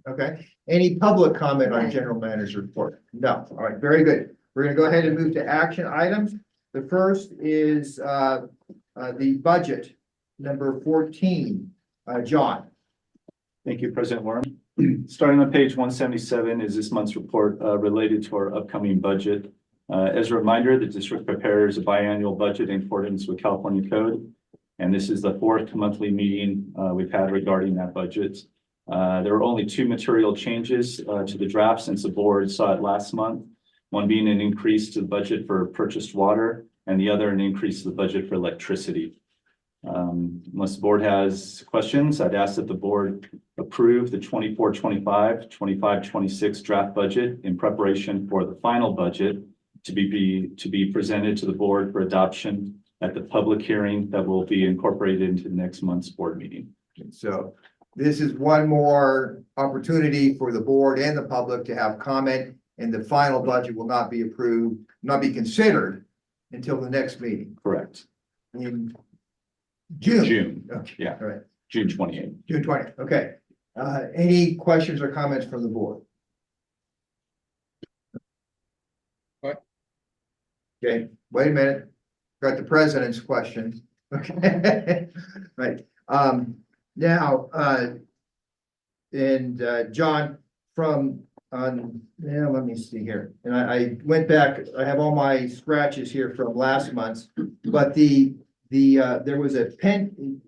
okay. Any public comment on general manager's report? No. All right, very good. We're gonna go ahead and move to action items. The first is the budget, number 14. John. Thank you, President Wurm. Starting on page 177 is this month's report related to our upcoming budget. As a reminder, the district prepares a biannual budget in accordance with California code. And this is the fourth monthly meeting we've had regarding that budget. There were only two material changes to the draft since the board saw it last month. One being an increase to the budget for purchased water, and the other an increase of the budget for electricity. Unless the board has questions, I'd ask that the board approve the 24-25, 25-26 draft budget in preparation for the final budget to be presented to the board for adoption at the public hearing that will be incorporated into next month's board meeting. So this is one more opportunity for the board and the public to have comment, and the final budget will not be approved, not be considered until the next meeting Correct. in June. June, Okay, yeah. all right, June 28th. June 20th, okay. Any questions or comments from the board? What? Okay, wait a minute. Got the president's question. Okay, right. Now, John, let me see here. And I went back, I have all my scratches here from last month's, but there was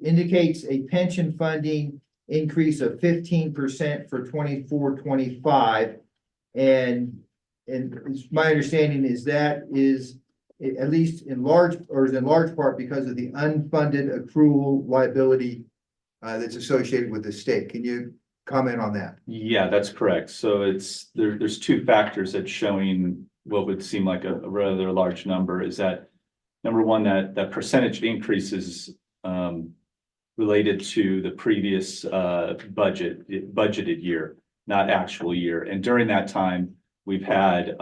indicates a pension funding increase of 15% for 24-25. And my understanding is that is at least in large part because of the unfunded accrual liability that's associated with the state. Can you comment on that? Yeah, that's correct. So there's two factors that's showing what would seem like a rather large number. Is that number one, that percentage increase is related to the previous budgeted year, not actual year. And during that time, we've had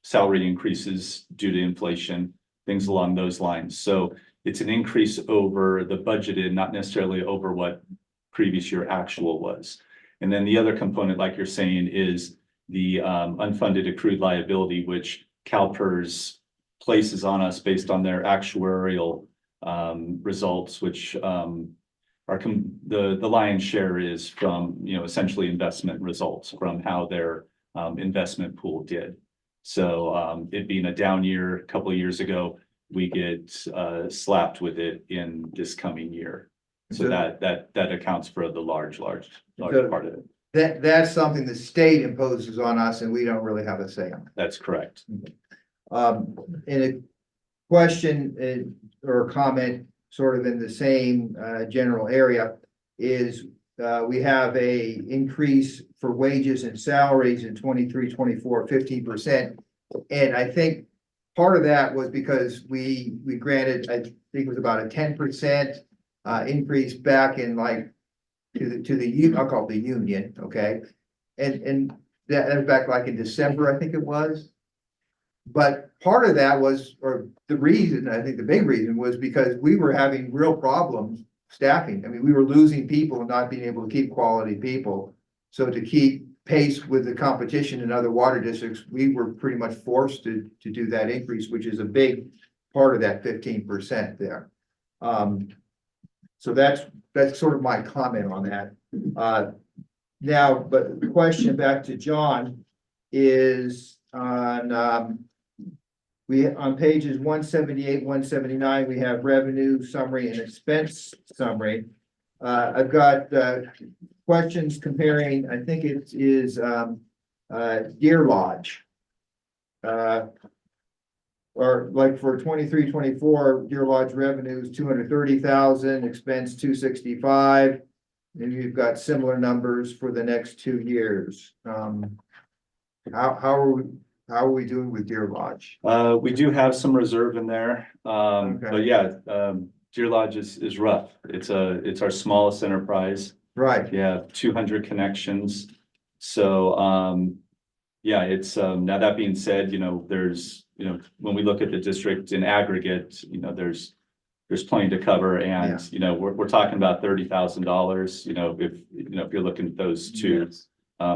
salary increases due to inflation, things along those lines. So it's an increase over the budgeted, not necessarily over what previous year actual was. And then the other component, like you're saying, is the unfunded accrued liability, which CalPERS places on us based on their actuarial results, which the lion's share is from, essentially investment results from how their investment pool did. So it being a down year a couple of years ago, we get slapped with it in this coming year. So that accounts for the large part of it. That's something the state imposes on us and we don't really have a say on. That's correct. In a question or comment sort of in the same general area is we have a increase for wages and salaries in 23-24, 15%. And I think part of that was because we granted, I think it was about a 10% increase back in like to the I'll call it the union, okay? And that was back like in December, I think it was. But part of that was, or the reason, I think the big reason was because we were having real problems staffing. I mean, we were losing people and not being able to keep quality people. So to keep pace with the competition in other water districts, we were pretty much forced to do that increase, which is a big part of that 15% there. So that's sort of my comment on that. Now, but the question back to John is on on pages 178, 179, we have revenue summary and expense summary. I've got questions comparing, I think it is Deer Lodge. Or like for 23-24, Deer Lodge revenues 230,000, expense 265. And you've got similar numbers for the next 2 years. How are we doing with Deer Lodge? We do have some reserve in there. Okay. But yeah, Deer Lodge is rough. It's our smallest enterprise. Right. Yeah, 200 connections. So yeah, it's now that being said, there's when we look at the district in aggregate, there's plenty to cover, and we're talking about $30,000. If you're looking at those two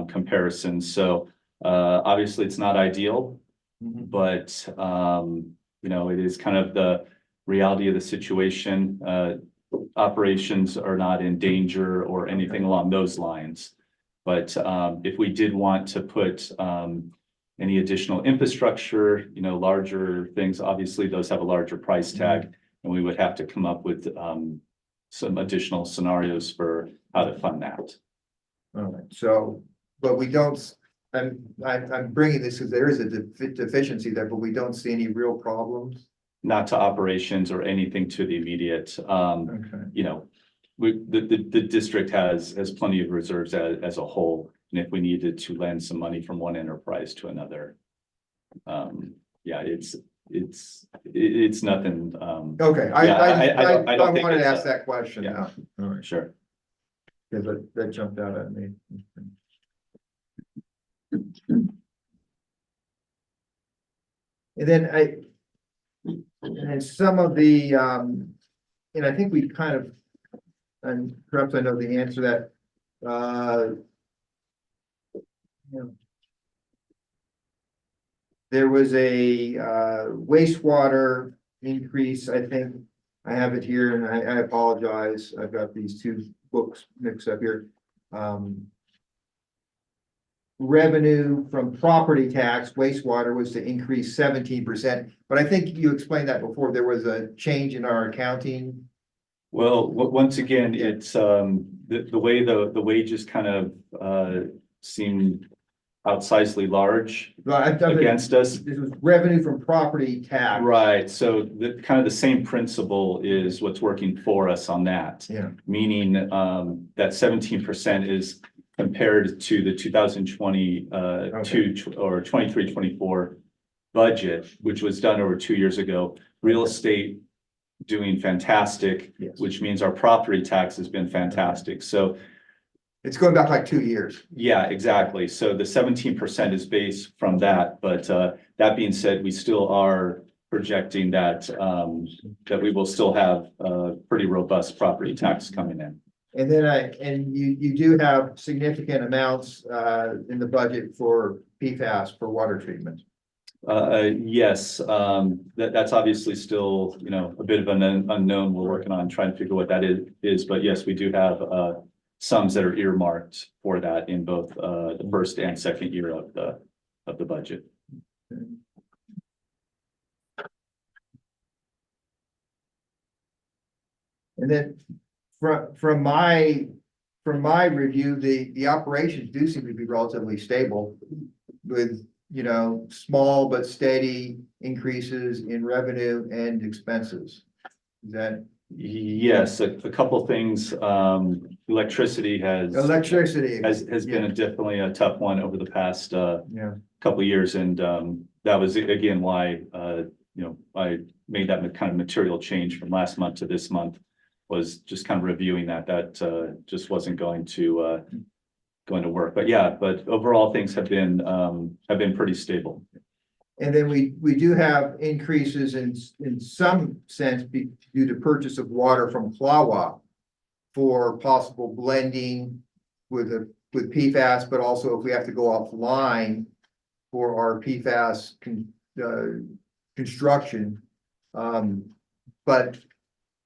comparisons, so obviously it's not ideal, but it is kind of the reality of the situation. Operations are not in danger or anything along those lines. But if we did want to put any additional infrastructure, larger things, obviously those have a larger price tag, and we would have to come up with some additional scenarios for how to fund that. All right. So, but we don't. I'm bringing this because there is a deficiency there, but we don't see any real problems. not to operations or anything to the immediate. Okay. You know, the district has plenty of reserves as a whole. And if we needed to lend some money from one enterprise to another, yeah, it's nothing. Okay, Yeah, I don't think wanted to it's ask a- that question. yeah. All right, Sure. because that jumped out at me. And then and some of the, and I think we kind of, and perhaps I know the answer to that, you know, there was a wastewater increase, I think. I have it here and I apologize. I've got these two books mixed up here. Revenue from property tax, wastewater was to increase 17%, but I think you explained that before. There was a change in our accounting. Well, once again, it's the way the wages kind of seem outsizely large against us. This was revenue from property tax. Right, so the kind of the same principle is what's working for us on that. Yeah. Meaning that 17% is compared to the 2022 or 23-24 budget, which was done over 2 years ago. Real estate doing fantastic, Yes. which means our property tax has been fantastic. So It's going back like 2 years. yeah, exactly. So the 17% is based from that, but that being said, we still are projecting that that we will still have pretty robust property tax coming in. And then you do have significant amounts in the budget for PFAS for water treatment. Yes, that's obviously still, you know, a bit of an unknown. We're working on trying to figure what that is, but yes, we do have sums that are earmarked for that in both the first and second year of the budget. And then from my review, the operations do seem to be relatively stable with, you know, small but steady increases in revenue and expenses. Is that? Yes, a couple things. Electricity has been definitely a tough one over the past couple of years, and that was again why you know, I made that kind of material change from last month to this month, was just kind of reviewing that just wasn't going to work. But yeah, but overall things have been pretty stable. And then we do have increases in some sense due to purchase of water from Clawa for possible blending with PFAS, but also if we have to go offline for our PFAS construction. But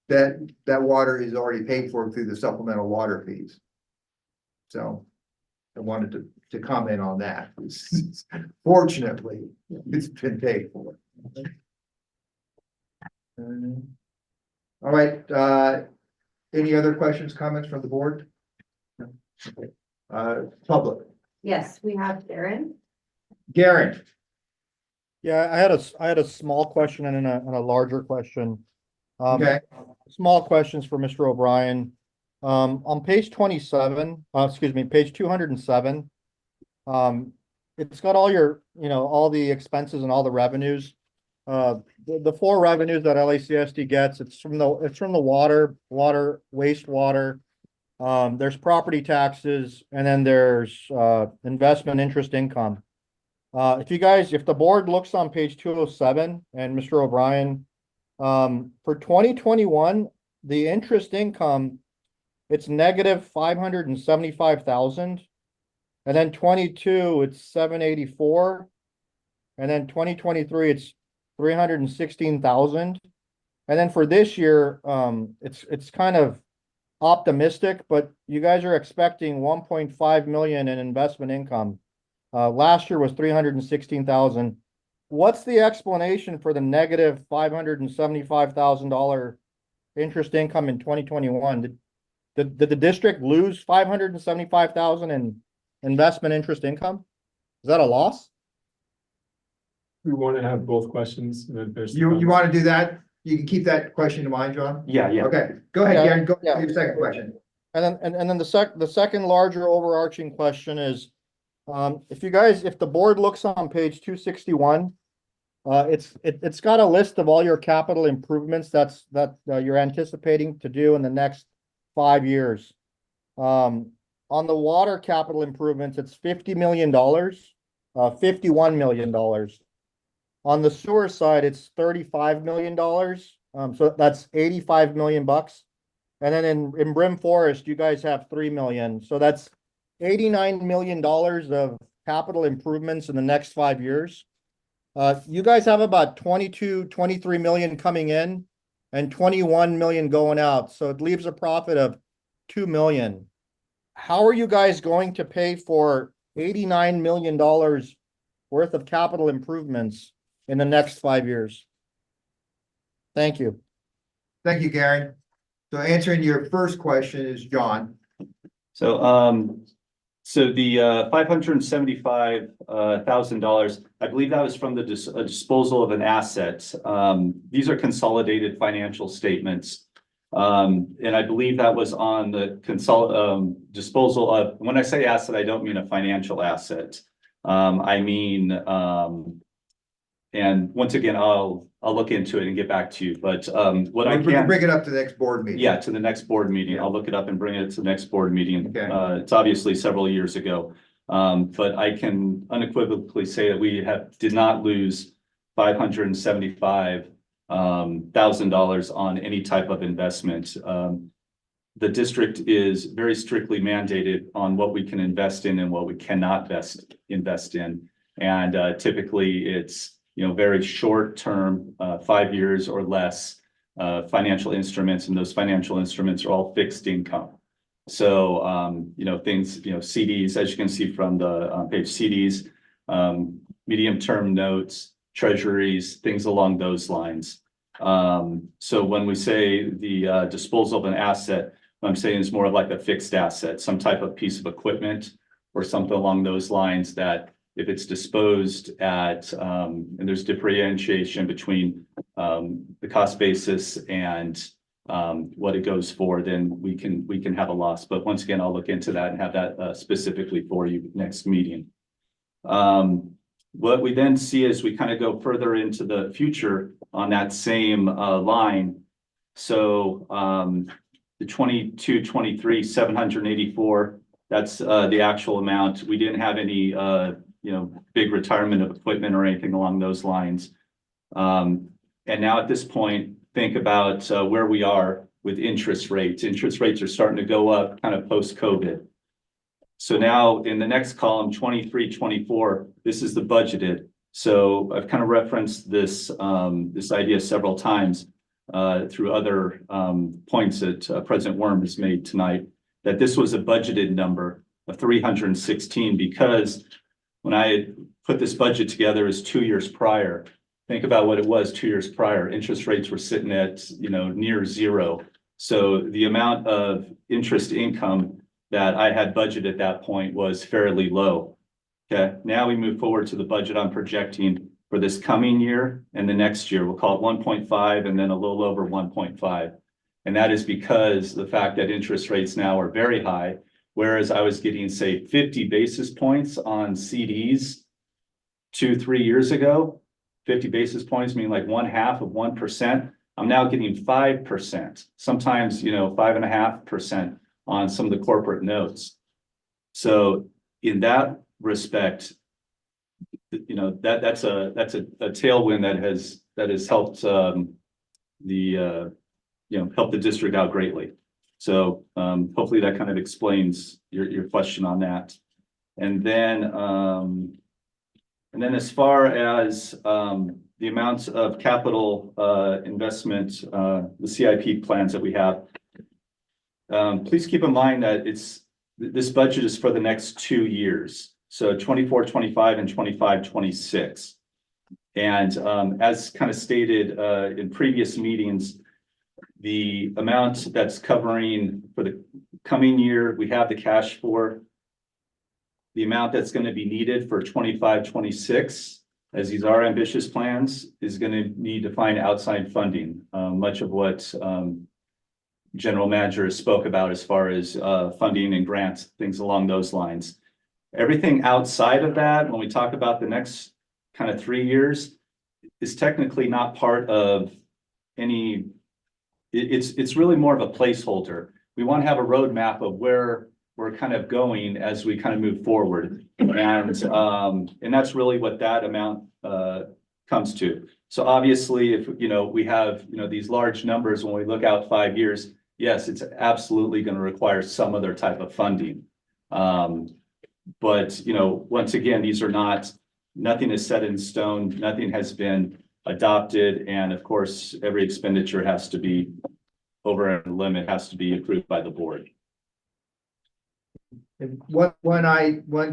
that water is already paid for through the supplemental water fees. So I wanted to comment on that. Fortunately, it's been paid for. All right, any other questions, comments from the board? Okay. Public. Yes, we have Darren. Garen. Yeah, I had a small question and a larger question. Okay. Small questions for Mr. O'Brien. On page 27, page 207. It's got all your, you know, all the expenses and all the revenues. The four revenues that LACSD gets, it's from the water, wastewater. There's property taxes, and then there's investment interest income. If the board looks on page 207 and Mr. O'Brien, for 2021, the interest income, it's negative 575,000. And then 22, it's 784. And then 2023, it's 316,000. And then for this year, it's kind of optimistic, but you guys are expecting 1.5 million in investment income. Last year was 316,000. What's the explanation for the negative $575,000 interest income in 2021? Did the district lose 575,000 in investment interest income? Is that a loss? we want to have both questions and then there's. You want to do that? You can keep that question in mind, John? Yeah, yeah. Okay, go ahead, Yeah, Garen, go yeah. to your second question. And then the second larger overarching question is, if the board looks on page 261, it's got a list of all your capital improvements that you're anticipating to do in the next 5 years. On the water capital improvements, it's $50 million, $51 million. On the sewer side, it's $35 million. So that's 85 million bucks. And then in Brim Forest, you guys have 3 million. So that's $89 million of capital improvements in the next 5 years. You guys have about 23 million coming in and 21 million going out. So it leaves a profit of 2 million. How are you guys going to pay for $89 million worth of capital improvements in the next 5 years? Thank you. Thank you, Garen. So answering your first question is John. So, so the $575,000, I believe that was from the disposal of an asset. These are consolidated financial statements. And I believe that was on the disposal of, when I say asset, I don't mean a financial asset. I mean, and once again, I'll look into it and get back to you, but what I We can can bring it up to the next board meeting. yeah, to the next board meeting. I'll look it up and bring it to the next board meeting. Okay. It's obviously several years ago. But I can unequivocally say that we did not lose $575,000 on any type of investment. The district is very strictly mandated on what we can invest in and what we cannot invest in. And typically it's, very short term, 5 years or less, financial instruments, and those financial instruments are all fixed income. So, things, CDs, as you can see from the page, CDs, medium-term notes, treasuries, things along those lines. So when we say the disposal of an asset, what I'm saying is more like a fixed asset, some type of piece of equipment or something along those lines that if it's disposed at, and there's differentiation between the cost basis and what it goes for, then we can have a loss. But once again, I'll look into that and have that specifically for you next meeting. What we then see as we kind of go further into the future on that same line. So the 22-23 784, that's the actual amount. We didn't have any big retirement of equipment or anything along those lines. And now at this point, think about where we are with interest rates. Interest rates are starting to go up kind of post-COVID. So now in the next column, 23-24, this is the budgeted. So I've kind of referenced this this idea several times through other points that President Wurm has made tonight, that this was a budgeted number of 316 because when I had put this budget together as 2 years prior, think about what it was 2 years prior. Interest rates were sitting at, near zero. So the amount of interest income that I had budgeted at that point was fairly low. Okay, now we move forward to the budget I'm projecting for this coming year and the next year. We'll call it 1.5 and then a little over 1.5. And that is because the fact that interest rates now are very high, whereas I was getting, say, 50 basis points on CDs 2-3 years ago. 50 basis points mean like 0.5%. I'm now getting 5%, sometimes, 5.5% on some of the corporate notes. So in that respect, that's a tailwind that has helped help the district out greatly. So hopefully that kind of explains your question on that. And then as far as the amounts of capital investment, the CIP plans that we have, please keep in mind that this budget is for the next 2 years. So 24-25 and 25-26. And as kind of stated in previous meetings, the amount that's covering for the coming year, we have the cash for. The amount that's going to be needed for 25-26 as these are ambitious plans, is going to need to find outside funding. Much of what General Manager spoke about as far as funding and grants, things along those lines. Everything outside of that, when we talk about the next kind of 3 years, is technically not part of any, it's really more of a placeholder. We want to have a roadmap of where we're kind of going as we kind of move forward. And that's really what that amount comes to. So obviously, if, you know, we have, you know, these large numbers, when we look out 5 years, yes, it's absolutely going to require some other type of funding. But, you know, once again, these are not, nothing is set in stone, nothing has been adopted. And of course, every expenditure has to be over a limit, has to be approved by the board. And one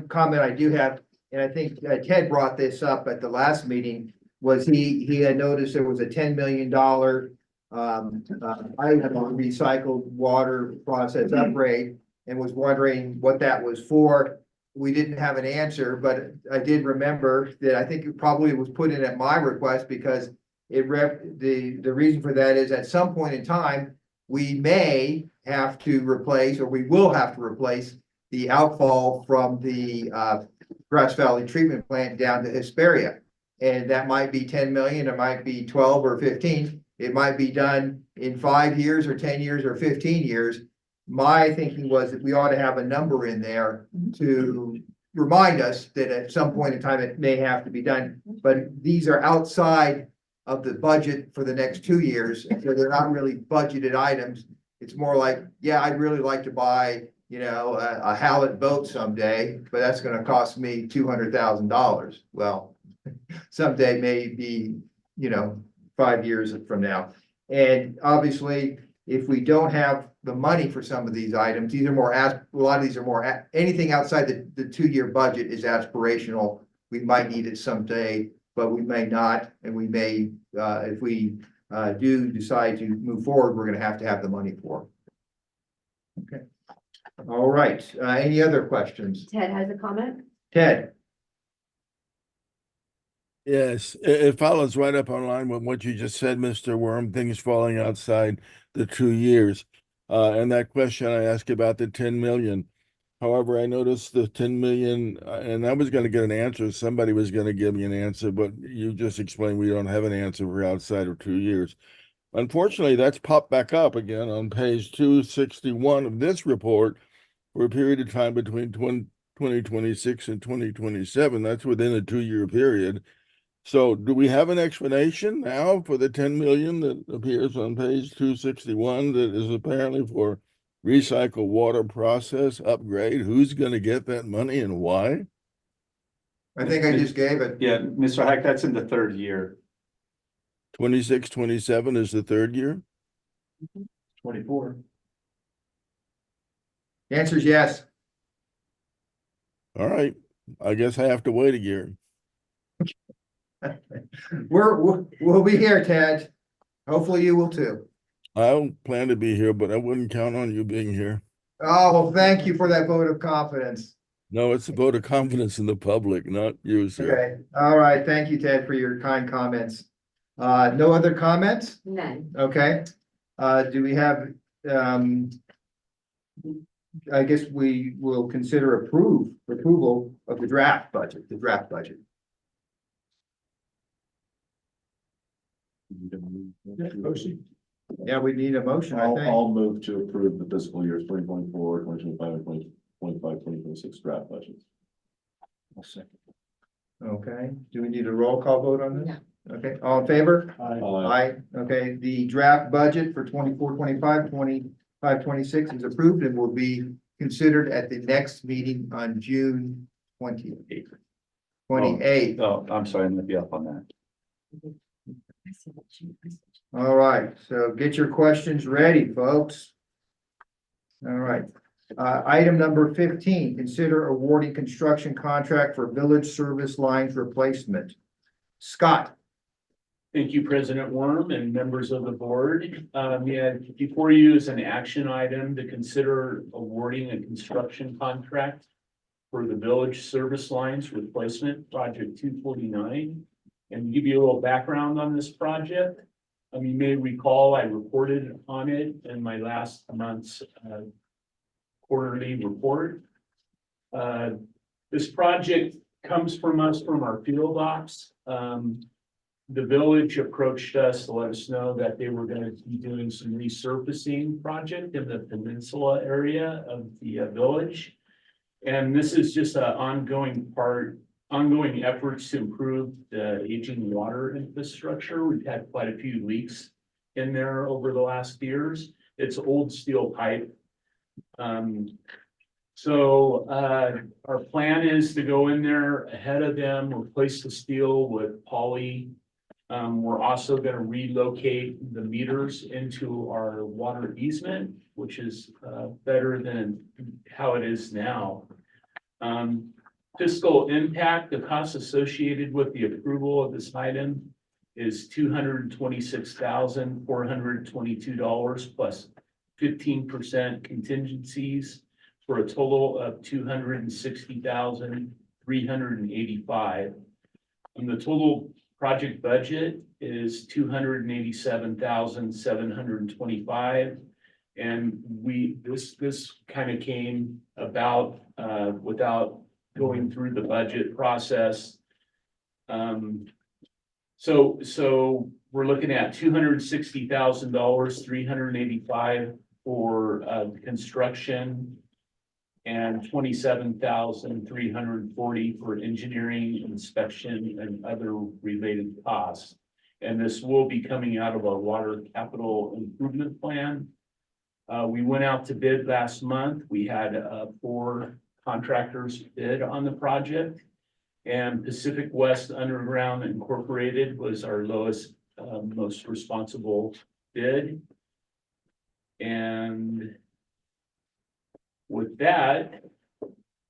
comment I do have, and I think Ted brought this up at the last meeting, was he had noticed there was a $10 million item on recycled water process upgrade, and was wondering what that was for. We didn't have an answer, but I did remember that I think it probably was put in at my request, because the reason for that is at some point in time, we may have to replace, or we will have to replace, the outfall from the Grass Valley Treatment Plant down to Hesperia. And that might be 10 million, it might be 12 or 15. It might be done in 5 years or 10 years or 15 years. My thinking was that we ought to have a number in there to remind us that at some point in time, it may have to be done. But these are outside of the budget for the next 2 years, so they're not really budgeted items. It's more like, yeah, I'd really like to buy, you know, a Hallett boat someday, but that's gonna cost me $200,000. Well, someday may be, you know, 5 years from now. And obviously, if we don't have the money for some of these items, these are more, a lot of these are more, anything outside the 2-year budget is aspirational. We might need it someday, but we may not, and we may, if we do decide to move forward, we're gonna have the money for it. Okay. All right, any other questions? Ted has a comment. Ted? Yes, it follows right up on line with what you just said, Mr. Wurm, things falling outside the 2 years. And that question I asked about the 10 million. However, I noticed the 10 million, and I was going to get an answer. Somebody was going to give me an answer, but you just explained we don't have an answer for outside of 2 years. Unfortunately, that's popped back up again on page 261 of this report for a period of time between 2026 and 2027. That's within a 2-year period. So do we have an explanation now for the 10 million that appears on page 261 that is apparently for recycle water process upgrade? Who's going to get that money and why? I think I just gave it. Yeah, Mr. Heyck, that's in the 3rd year. 26, 27 is the 3rd year? 24. The answer is yes. All right. I guess I have to wait a year. We'll be here, Ted. Hopefully you will too. I don't plan to be here, but I wouldn't count on you being here. Oh, well, thank you for that vote of confidence. No, it's a vote of confidence in the public, not you, sir. Okay, all right. Thank you, Ted, for your kind comments. No other comments? None. Okay. Do we have, I guess we will consider approval of the draft budget. Motion. Yeah, we need a motion, I think. I'll move to approve the fiscal years 2024, 2025, and 2025, 2026 draft budgets. I'll second. Okay, do we need a roll call vote on this? No. Okay, all in favor? Aye. Aye. Okay, the draft budget for 24, 25, 25, 26 is approved and will be considered at the next meeting on June 28th. 28th. Oh, I'm sorry, I'm gonna be up on that. All right, so get your questions ready, folks. All right. Item number 15, consider awarding construction contract for village service lines replacement. Scott. Thank you, President Wurm and members of the board. Before you is an action item to consider awarding a construction contract for the village service lines replacement, project 249. And to give you a little background on this project, you may recall I reported on it in my last month's quarterly report. This project comes from us from our field ops. The village approached us to let us know that they were going to be doing some resurfacing project in the peninsula area of the village. And this is just an ongoing efforts to improve the aging water infrastructure. We've had quite a few leaks in there over the last years. It's old steel pipe. So our plan is to go in there ahead of them, replace the steel with poly. We're also going to relocate the meters into our water easement, which is better than how it is now. Fiscal impact, the cost associated with the approval of this item is $226,422 plus 15% contingencies for a total of $260,385. And the total project budget is $287,725. And this kind of came about without going through the budget process. So we're looking at $260,000, $385 for construction, and $27,340 for engineering, inspection, and other related costs. And this will be coming out of our water capital improvement plan. We went out to bid last month. We had 4 contractors bid on the project, and Pacific West Underground Incorporated was our lowest, most responsible bid. And with that,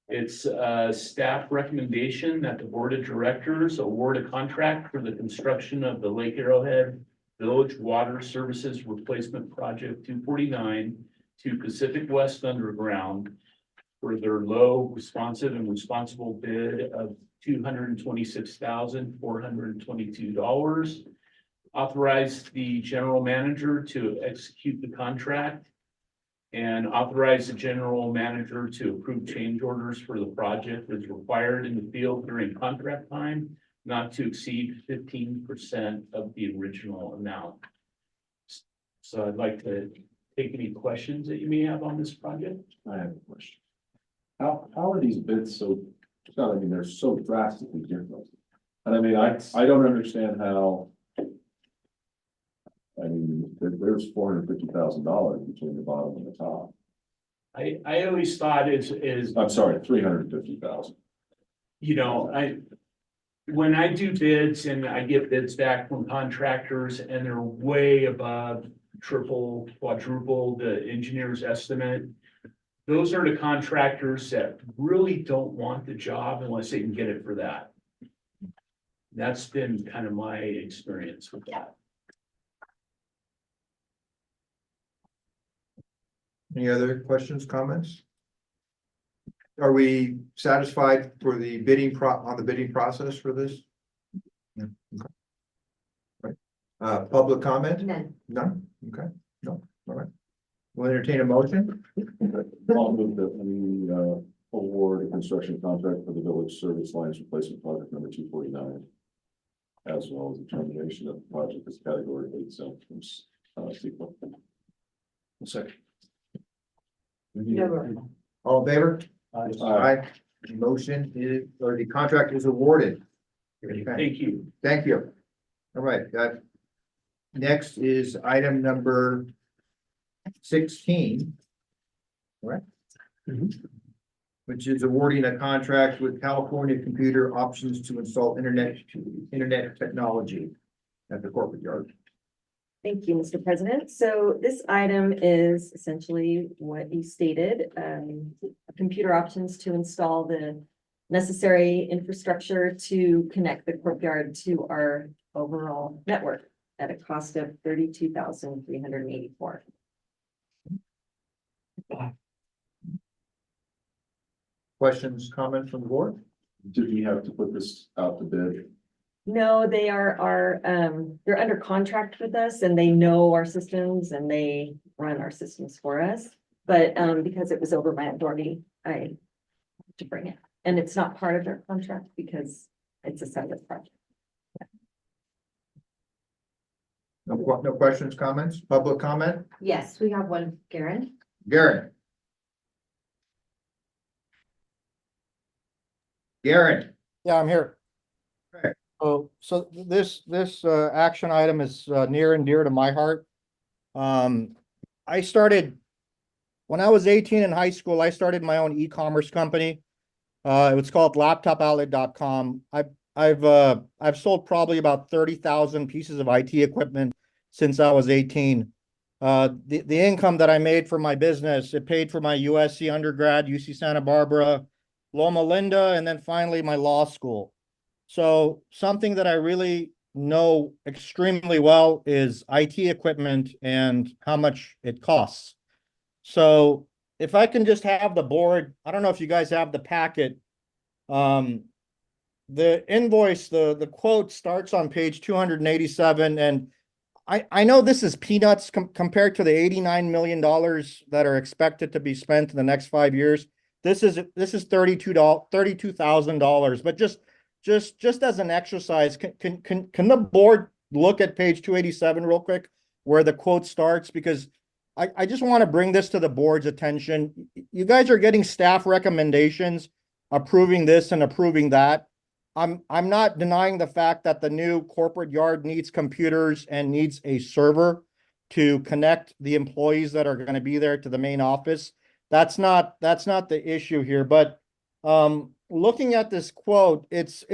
it's a staff recommendation that the board of directors award a contract for the construction of the Lake Arrowhead Village Water Services Replacement Project 249 to Pacific West Underground for their low, responsive, and responsible bid of $226,422. Authorize the general manager to execute the contract, and authorize the general manager to approve change orders for the project as required in the field during contract time, not to exceed 15% of the original amount. So I'd like to take any questions that you may have on this project. I have a question. How are these bids so, I mean, they're so drastically different? And I mean, I don't understand how. I mean, there's $450,000 between the bottom and the top. I always thought is I'm sorry, 350,000. You know, when I do bids and I get bids back from contractors and they're way above triple, quadruple the engineer's estimate, those are the contractors that really don't want the job unless they can get it for that. That's been kind of my experience with that. Any other questions, comments? Are we satisfied for the bidding process for this? Yeah. Okay. Right. Public comment? None. None? Okay, no, all right. We'll entertain a motion. I'll move that we award a construction contract for the village service lines replacement project number 249, as well as the termination of the project as category 8 zone from sequel. Second. All in favor? Aye. Aye. Motion is, or the contract is awarded. Okay. Thank you. Thank you. All right, next is item number 16. All right. Which is awarding a contract with California Computer Options to install internet technology at the corporate yard. Thank you, Mr. President. So this item is essentially what you stated, computer options to install the necessary infrastructure to connect the courtyard to our overall network at a cost of $32,384. Questions, comments from the board? Did we have to put this out to bid? No, they are, they're under contract with us and they know our systems and they run our systems for us. But, because it was over my authority, I had to bring it. And it's not part of their contract because it's a separate project. No questions, comments, public comment? Yes, we have one, Karen. Garen. Garen. Yeah, I'm here. Okay. So this action item is near and dear to my heart. I started, when I was 18 in high school, I started my own e-commerce company. It was called laptopoutlet.com. I've sold probably about 30,000 pieces of IT equipment since I was 18. The income that I made from my business, it paid for my USC undergrad, UC Santa Barbara, Loma Linda, and then finally my law school. So something that I really know extremely well is IT equipment and how much it costs. So if I can just have the board, I don't know if you guys have the packet. The invoice, the quote starts on page 287, and I know this is peanuts compared to the $89 million that are expected to be spent in the next 5 years. This is $32,000, but just as an exercise, can the board look at page 287 real quick where the quote starts? Because I just want to bring this to the board's attention. You guys are getting staff recommendations approving this and approving that. I'm not denying the fact that the new corporate yard needs computers and needs a server to connect the employees that are going to be there to the main office. That's not the issue here, but looking at this quote, it's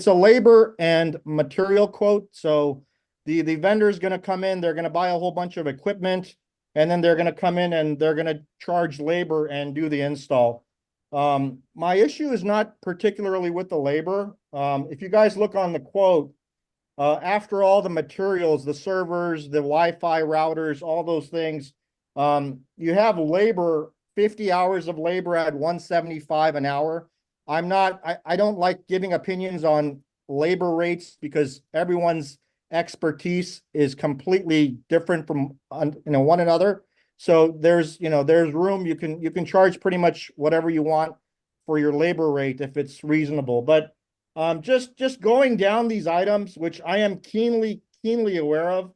a labor and material quote. So the vendor is going to come in, they're going to buy a whole bunch of equipment, and then they're going to come in and they're going to charge labor and do the install. My issue is not particularly with the labor. If you guys look on the quote, after all the materials, the servers, the Wi-Fi routers, all those things, you have labor, 50 hours of labor at $175 an hour. I don't like giving opinions on labor rates because everyone's expertise is completely different from one another. So there's room, you can charge pretty much whatever you want for your labor rate if it's reasonable. But just going down these items, which I am keenly aware of,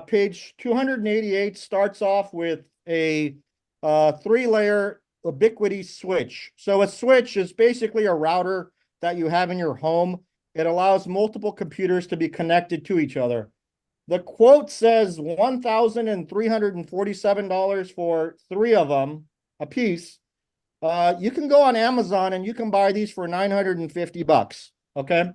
page 288 starts off with a 3-layer ubiquity switch. So a switch is basically a router that you have in your home. It allows multiple computers to be connected to each other. The quote says $1,347 for 3 of them a piece. You can go on Amazon and you can buy these for $950. Okay.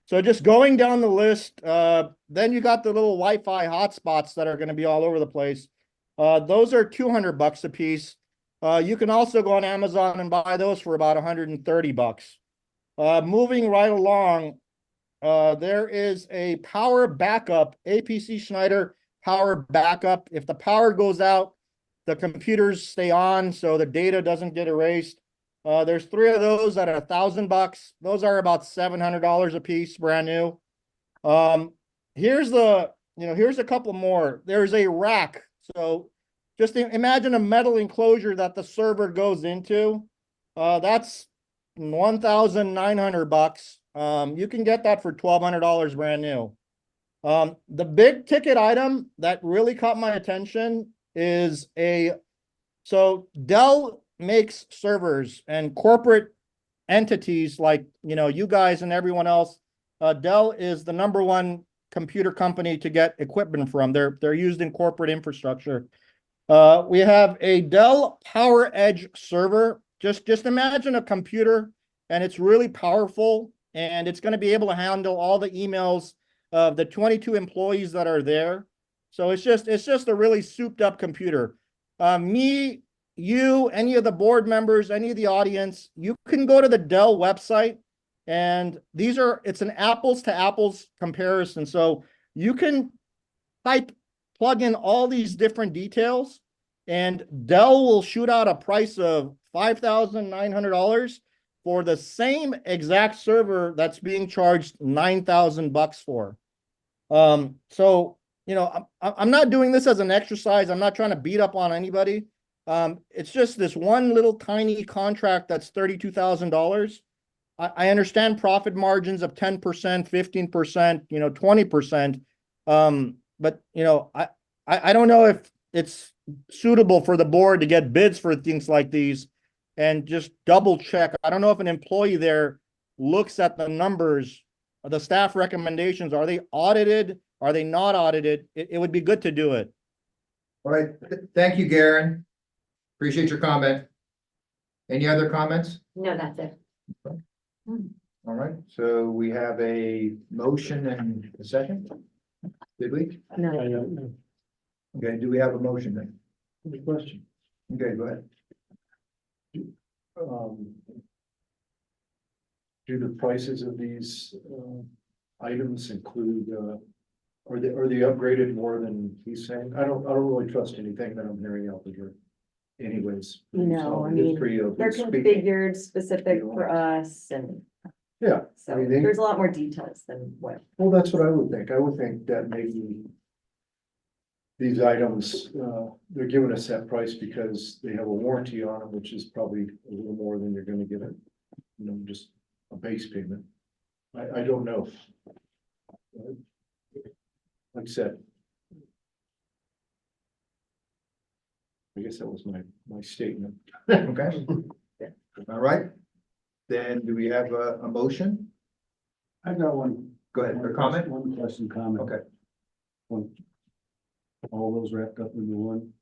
So just going down the list, then you got the little Wi-Fi hotspots that are going to be all over the place. Those are $200 a piece. You can also go on Amazon and buy those for about $130. Moving right along, there is a power backup, APC Schneider power backup. If the power goes out, the computers stay on so the data doesn't get erased. There's 3 of those at $1,000. Those are about $700 a piece, brand new. Here's a couple more. There's a rack. So just imagine a metal enclosure that the server goes into. That's $1,900. You can get that for $1,200 brand new. The big ticket item that really caught my attention is so Dell makes servers and corporate entities like, you guys and everyone else. Dell is the #1 computer company to get equipment from. They're used in corporate infrastructure. We have a Dell PowerEdge server. Just imagine a computer and it's really powerful and it's going to be able to handle all the emails of the 22 employees that are there. So it's just a really souped up computer. Me, you, any of the board members, any of the audience, you can go to the Dell website and it's an apples to apples comparison. So you can plug in all these different details and Dell will shoot out a price of $5,900 for the same exact server that's being charged $9,000 for. So, you know, I'm not doing this as an exercise. I'm not trying to beat up on anybody. It's just this one little tiny contract that's $32,000. I understand profit margins of 10%, 15%, 20%. But you know, I don't know if it's suitable for the board to get bids for things like these and just double check. I don't know if an employee there looks at the numbers, the staff recommendations. Are they audited? Are they not audited? It would be good to do it. All right, thank you, Garen. Appreciate your comment. Any other comments? No, that's it. All right, so we have a motion and a second. Did we? No, Okay, do we have a motion then? Good question. Okay, go ahead. Do the prices of these, items include, are they upgraded more than he's saying? I don't really trust anything that I'm hearing out there anyways. no, I So, mean, history of they're speaking. configured specific for us, and Yeah, so I mean, they- there's a lot more details than what. well, that's what I would think. I would think that maybe these items, they're giving us that price because they have a warranty on them, which is probably a little more than you're gonna get just a base payment. I don't know. Like I said. I guess that was my statement. Okay. All right. Then do we have a motion? I've got one. Go ahead, or comment? One question, comment. Okay. All those wrapped up into one.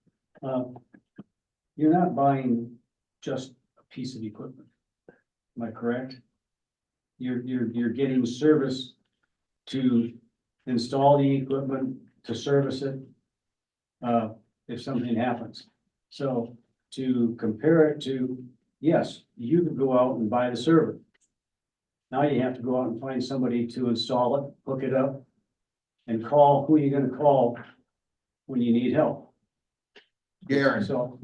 You're not buying just a piece of equipment. Am I correct? You're getting service to install the equipment, to service it. If something happens. So to compare it to, yes, you could go out and buy the server. Now you have to go out and find somebody to install it, hook it up. And call, who are you gonna call when you need help? Garen. So,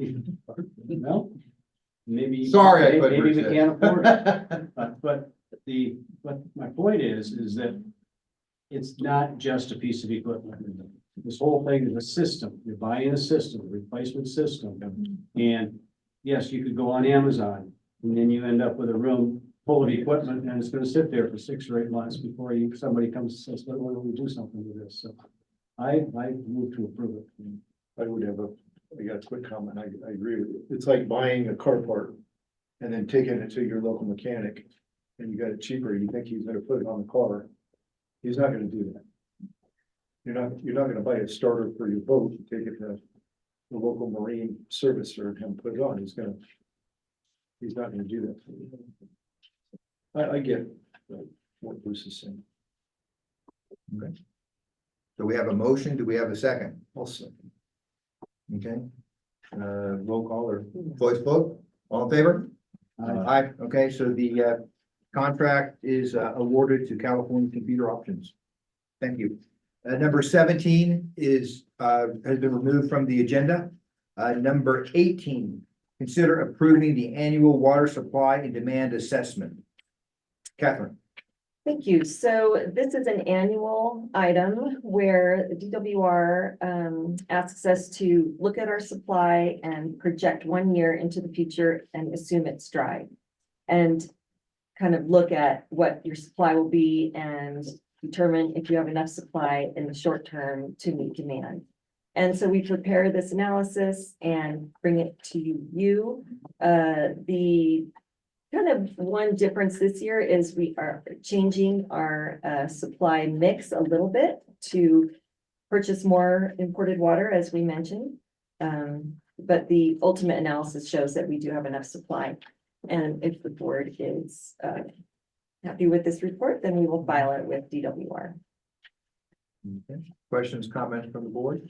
well, maybe. Sorry, I couldn't Maybe we resist. can't afford it. But my point is that it's not just a piece of equipment. This whole thing is a system. You're buying a system, a replacement system. And yes, you could go on Amazon and then you end up with a room full of equipment and it's gonna sit there for 6 or 8 months before somebody comes and says, why don't we do something with this? So I move to approve it. I got a quick comment. I agree with you. It's like buying a car part and then taking it to your local mechanic and you got it cheaper. You think he's gonna put it on the car. He's not gonna do that. You're not gonna buy a starter for your boat. You take it to the local marine servicer and him put it on. He's not gonna do that. I get what Bruce is saying. Okay. So we have a motion. Do we have a second? I'll second. Okay. Roll call or voice vote? All in favor? Aye. Okay, so the contract is awarded to California Computer Options. Thank you. Number 17 is has been removed from the agenda. Number 18, consider approving the annual water supply and demand assessment. Catherine. Thank you. So this is an annual item where the DWR asks us to look at our supply and project 1 year into the future and assume it's dry. And kind of look at what your supply will be and determine if you have enough supply in the short term to meet demand. And so we prepare this analysis and bring it to you. The kind of one difference this year is we are changing our supply mix a little bit to purchase more imported water, as we mentioned. But the ultimate analysis shows that we do have enough supply. And if the board is happy with this report, then we will file it with DWR. Okay. Questions, comments from the board?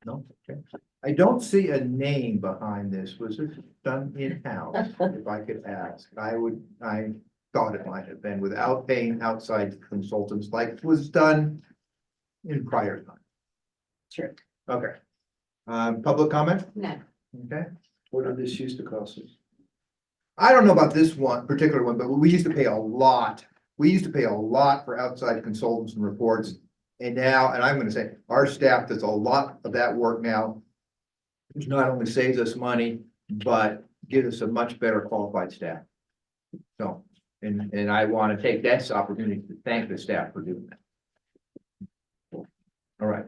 No? Okay. I don't see a name behind this. Was it done in-house? If I could ask, I thought it might have been without paying outside consultants like was done in prior time. Sure. Okay. Public comment? No. Okay. What did this used to cost us? I don't know about this one, particular one, but we used to pay a lot. We used to pay a lot for outside consultants and reports. And now, and I'm gonna say, our staff does a lot of that work now. Which not only saves us money, but gives us a much better qualified staff. So, and I want to take this opportunity to thank the staff for doing that. All right,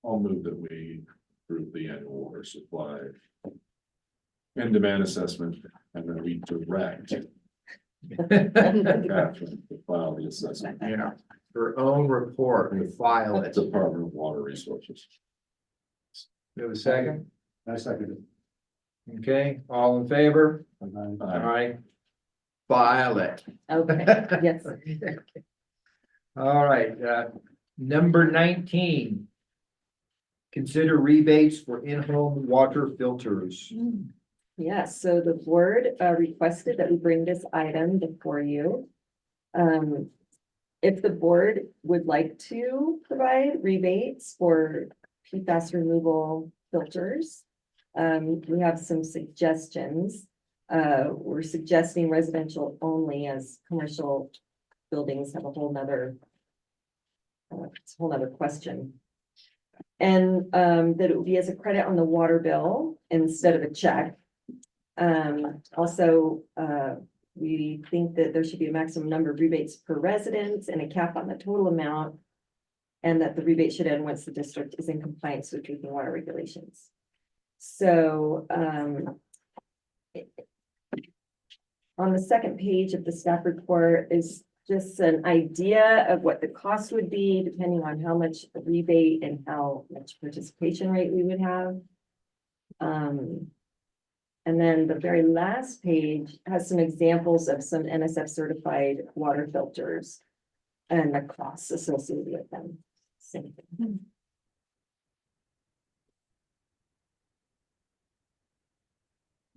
I'll move that we approve the annual water supply and demand assessment, and then we direct Catherine to file the assessment. yeah, her own report, we file it. Department of Water Resources. We have a second? I second it. Okay, all in favor? All Aye. right. File it. Okay, yes. All right, number 19. Consider rebates for in-home water filters. Yes, so the board requested that we bring this item before you. If the board would like to provide rebates for PFAS removal filters, we have some suggestions. We're suggesting residential only, as commercial buildings have a whole nother it's a whole nother question. And that it would be as a credit on the water bill instead of a check. Also, we think that there should be a maximum number of rebates per residence and a cap on the total amount. And that the rebate should end once the district is in compliance with drinking water regulations. So, on the second page of the staff report is just an idea of what the cost would be, depending on how much rebate and how much participation rate we would have. And then the very last page has some examples of some NSF certified water filters and the costs associated with them. Same thing.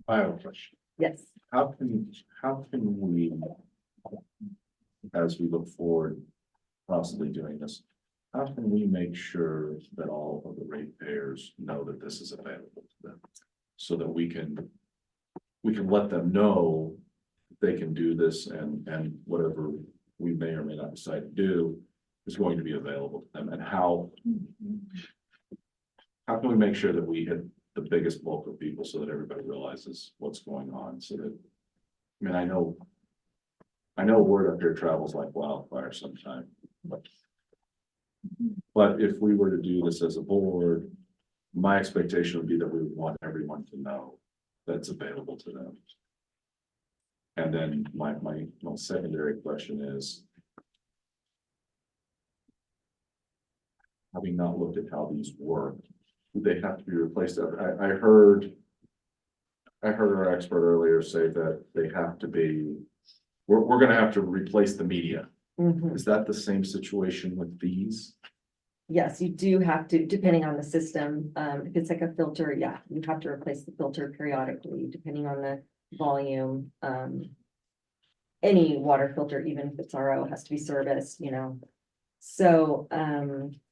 I have a question. Yes. How can we, as we look forward, possibly doing this, how can we make sure that all of the ratepayers know that this is available to them? So that we can let them know they can do this and whatever we may or may not decide to do is going to be available to them, and how can we make sure that we hit the biggest bulk of people so that everybody realizes what's going on, so that, I mean, I know word up here travels like wildfire sometimes, but if we were to do this as a board, my expectation would be that we would want everyone to know that's available to them. And then my secondary question is, having not looked at how these work, do they have to be replaced? I heard our expert earlier say that they have to be, we're gonna have to replace the media. Mhm. Is that the same situation with these? Yes, you do have to, depending on the system. If it's like a filter, yeah, you have to replace the filter periodically, depending on the volume. Any water filter, even if it's RO, has to be serviced, you know. So,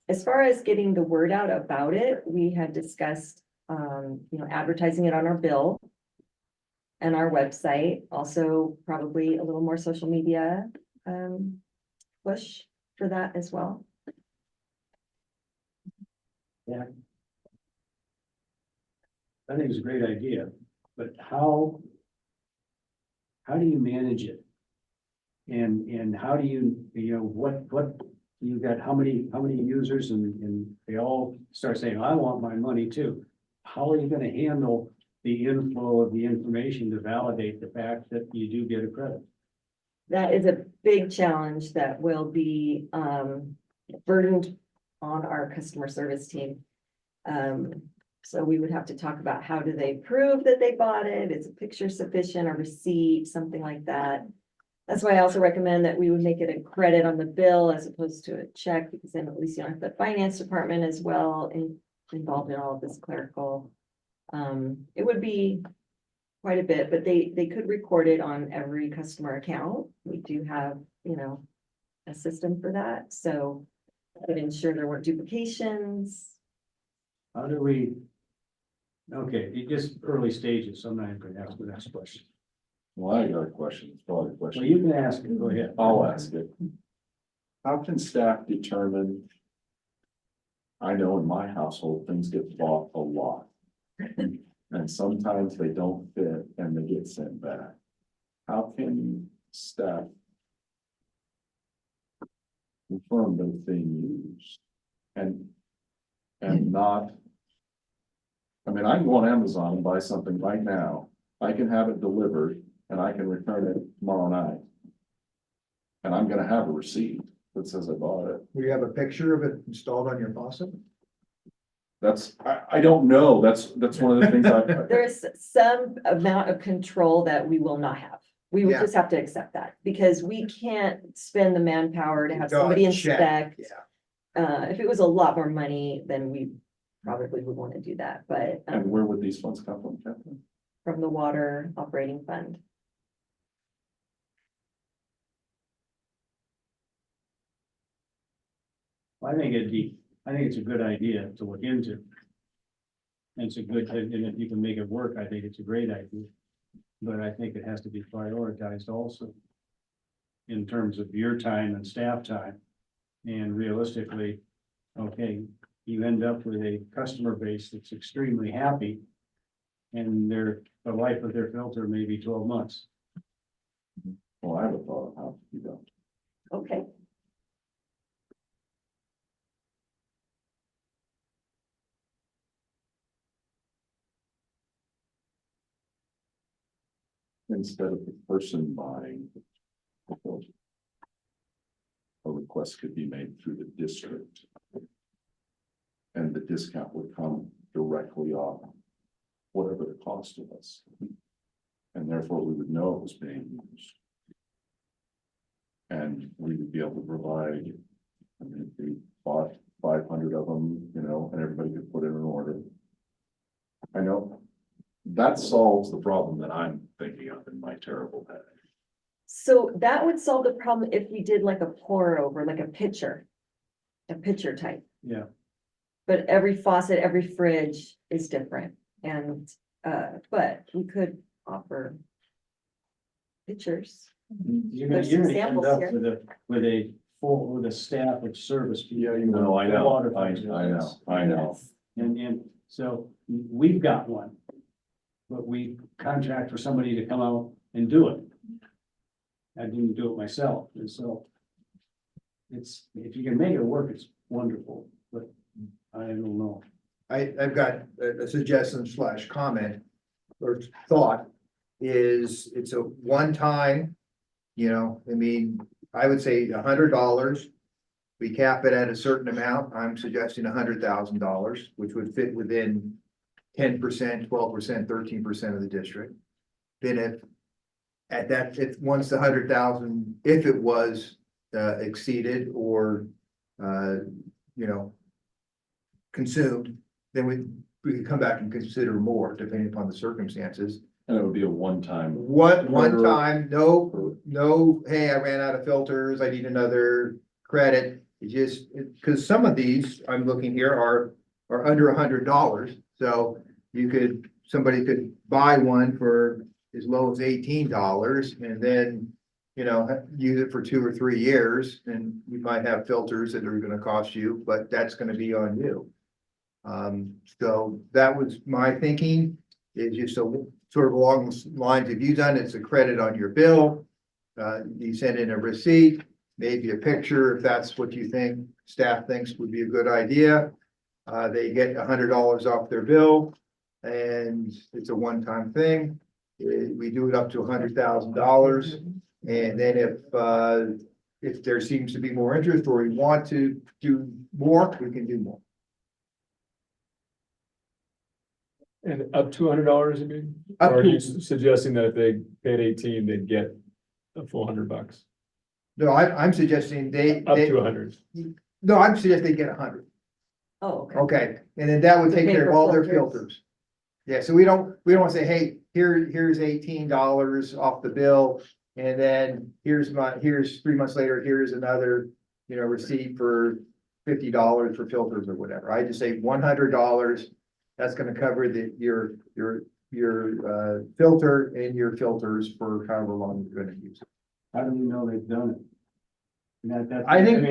as far as getting the word out about it, we had discussed, advertising it on our bill and our website, also probably a little more social media, push for that as well. Yeah. I think it's a great idea, but how do you manage it? And how do you what you got, how many users and they all start saying, I want my money too. How are you gonna handle the inflow of the information to validate the fact that you do get a credit? That is a big challenge that will be burdened on our customer service team. So we would have to talk about how do they prove that they bought it? Is a picture sufficient, a receipt, something like that? That's why I also recommend that we would make it a credit on the bill as opposed to a check, because then at least you don't have the finance department as well involved in all of this clerical. It would be quite a bit, but they could record it on every customer account. We do have, a system for that, so that would ensure there weren't duplications. How do we Okay, it just early stages, so I'm not even gonna ask the next question. Well, I got a question, it's probably a Well, question. you can ask it, go ahead. I'll ask it. How can staff determine? I know in my household, things get bought a lot. And sometimes they don't fit and they get sent back. How can staff confirm that it's being used? And not. I mean, I can go on Amazon and buy something right now. I can have it delivered and I can return it tomorrow night. And I'm gonna have a receipt that says I bought it. We have a picture of it installed on your faucet? I don't know, that's one of the things There's some amount of control that we will not have. We would Yeah. just have to accept that because we can't spend the manpower to have Go somebody and check, inspect. If it was a lot more money, then we probably would want to do that, but And where would these funds come from, Captain? from the water operating fund. I think it's a good idea to look into. And it's a good, and if you can make it work, I think it's a great idea. But I think it has to be prioritized also. In terms of your time and staff time. And realistically, okay, you end up with a customer base that's extremely happy. And the life of their filter may be 12 months. Well, I have a thought of how to do that. Okay, Instead of the person buying the filter. A request could be made through the district. And the discount would come directly off whatever the cost was. And therefore, we would know it was being used. And we would be able to provide, I mean, if we bought 500 of them, you know, and everybody could put in an order. I know that solves the problem that I'm thinking of in my terrible head. so that would solve the problem if we did like a pour over, like a pitcher. A pitcher type, Yeah. but every faucet, every fridge is different and, but we could offer pitchers. You're There's gonna some end samples up here. with a staff of service. people. Yeah, you know, I know, Water I filters. know, I know. Yes. And so we've got one. But we contract for somebody to come out and do it. I didn't do it myself, and so. It's, if you can make it work, it's wonderful, but I don't know. I've got a suggestion / comment or thought is it's a one-time, you know, I mean, I would say $100. We cap it at a certain amount. I'm suggesting $100,000, which would fit within 10%, 12%, 13% of the district. Then if once the 100,000, if it was exceeded or you know, consumed, then we could come back and consider more depending upon the circumstances. And it would be a one-time. One order. time, no, hey, I ran out of filters, I need another credit. It just, because some of these I'm looking here are under $100. So somebody could buy one for as low as $18 and then, you know, use it for 2 or 3 years, and you might have filters that are gonna cost you, but that's gonna be on you. So that was my thinking, is just so sort of along the lines of you done, it's a credit on your bill. You send in a receipt, maybe a picture, if that's what you think, staff thinks would be a good idea. They get $100 off their bill, and it's a one-time thing. We do it up to $100,000. And then if there seems to be more interest or we want to do more, we can do more. And up to $100, you mean? Up Or are to- you suggesting that if they paid 18, they'd get a full $100? No, I'm suggesting Up to 100. no, I'm suggesting they get 100. Oh, okay. Okay, and then that would To take pay care of for all their filters. filters. Yeah, so we don't say, hey, here's $18 off the bill. And then here's 3 months later, here's another, you know, receipt for $50 for filters or whatever. I just say $100 That's gonna cover your filter and your filters for however long you're gonna use it. How do we know they've done it? That's, I think-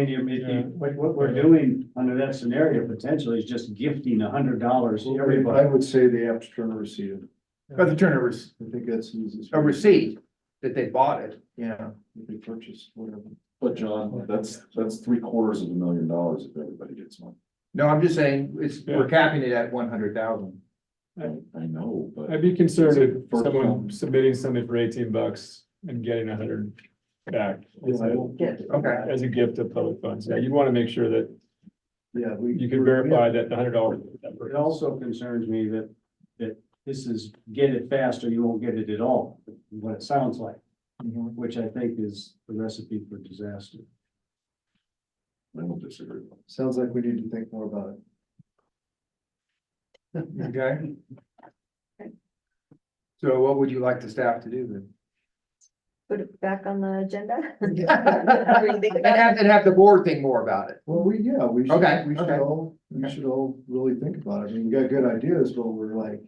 what we're doing under that scenario potentially is just gifting $100 to I everybody. would say they have to turn a receipt in. But the turnovers, I think that's the easiest. a receipt that they bought it, yeah. If they purchase, whatever. But John, that's $750,000 if everybody gets one. No, I'm just saying, we're capping it at 100,000. I know, but. I'd be concerned if For- someone submitting something for $18 and getting 100 back Okay. as a gift of public funds. Yeah, you'd want to make sure that Yeah, you can verify that the $100. It also concerns me that this is get it fast or you won't get it at all, what it sounds like, which I think is the recipe for disaster. I don't disagree. Sounds like we need to think more about it. Okay. So what would you like the staff to do then? Put it back on the agenda. And have the board think more about it. Well, we should, Okay, we should okay. all, we should all really think about it. I mean, we got good ideas, but we're like,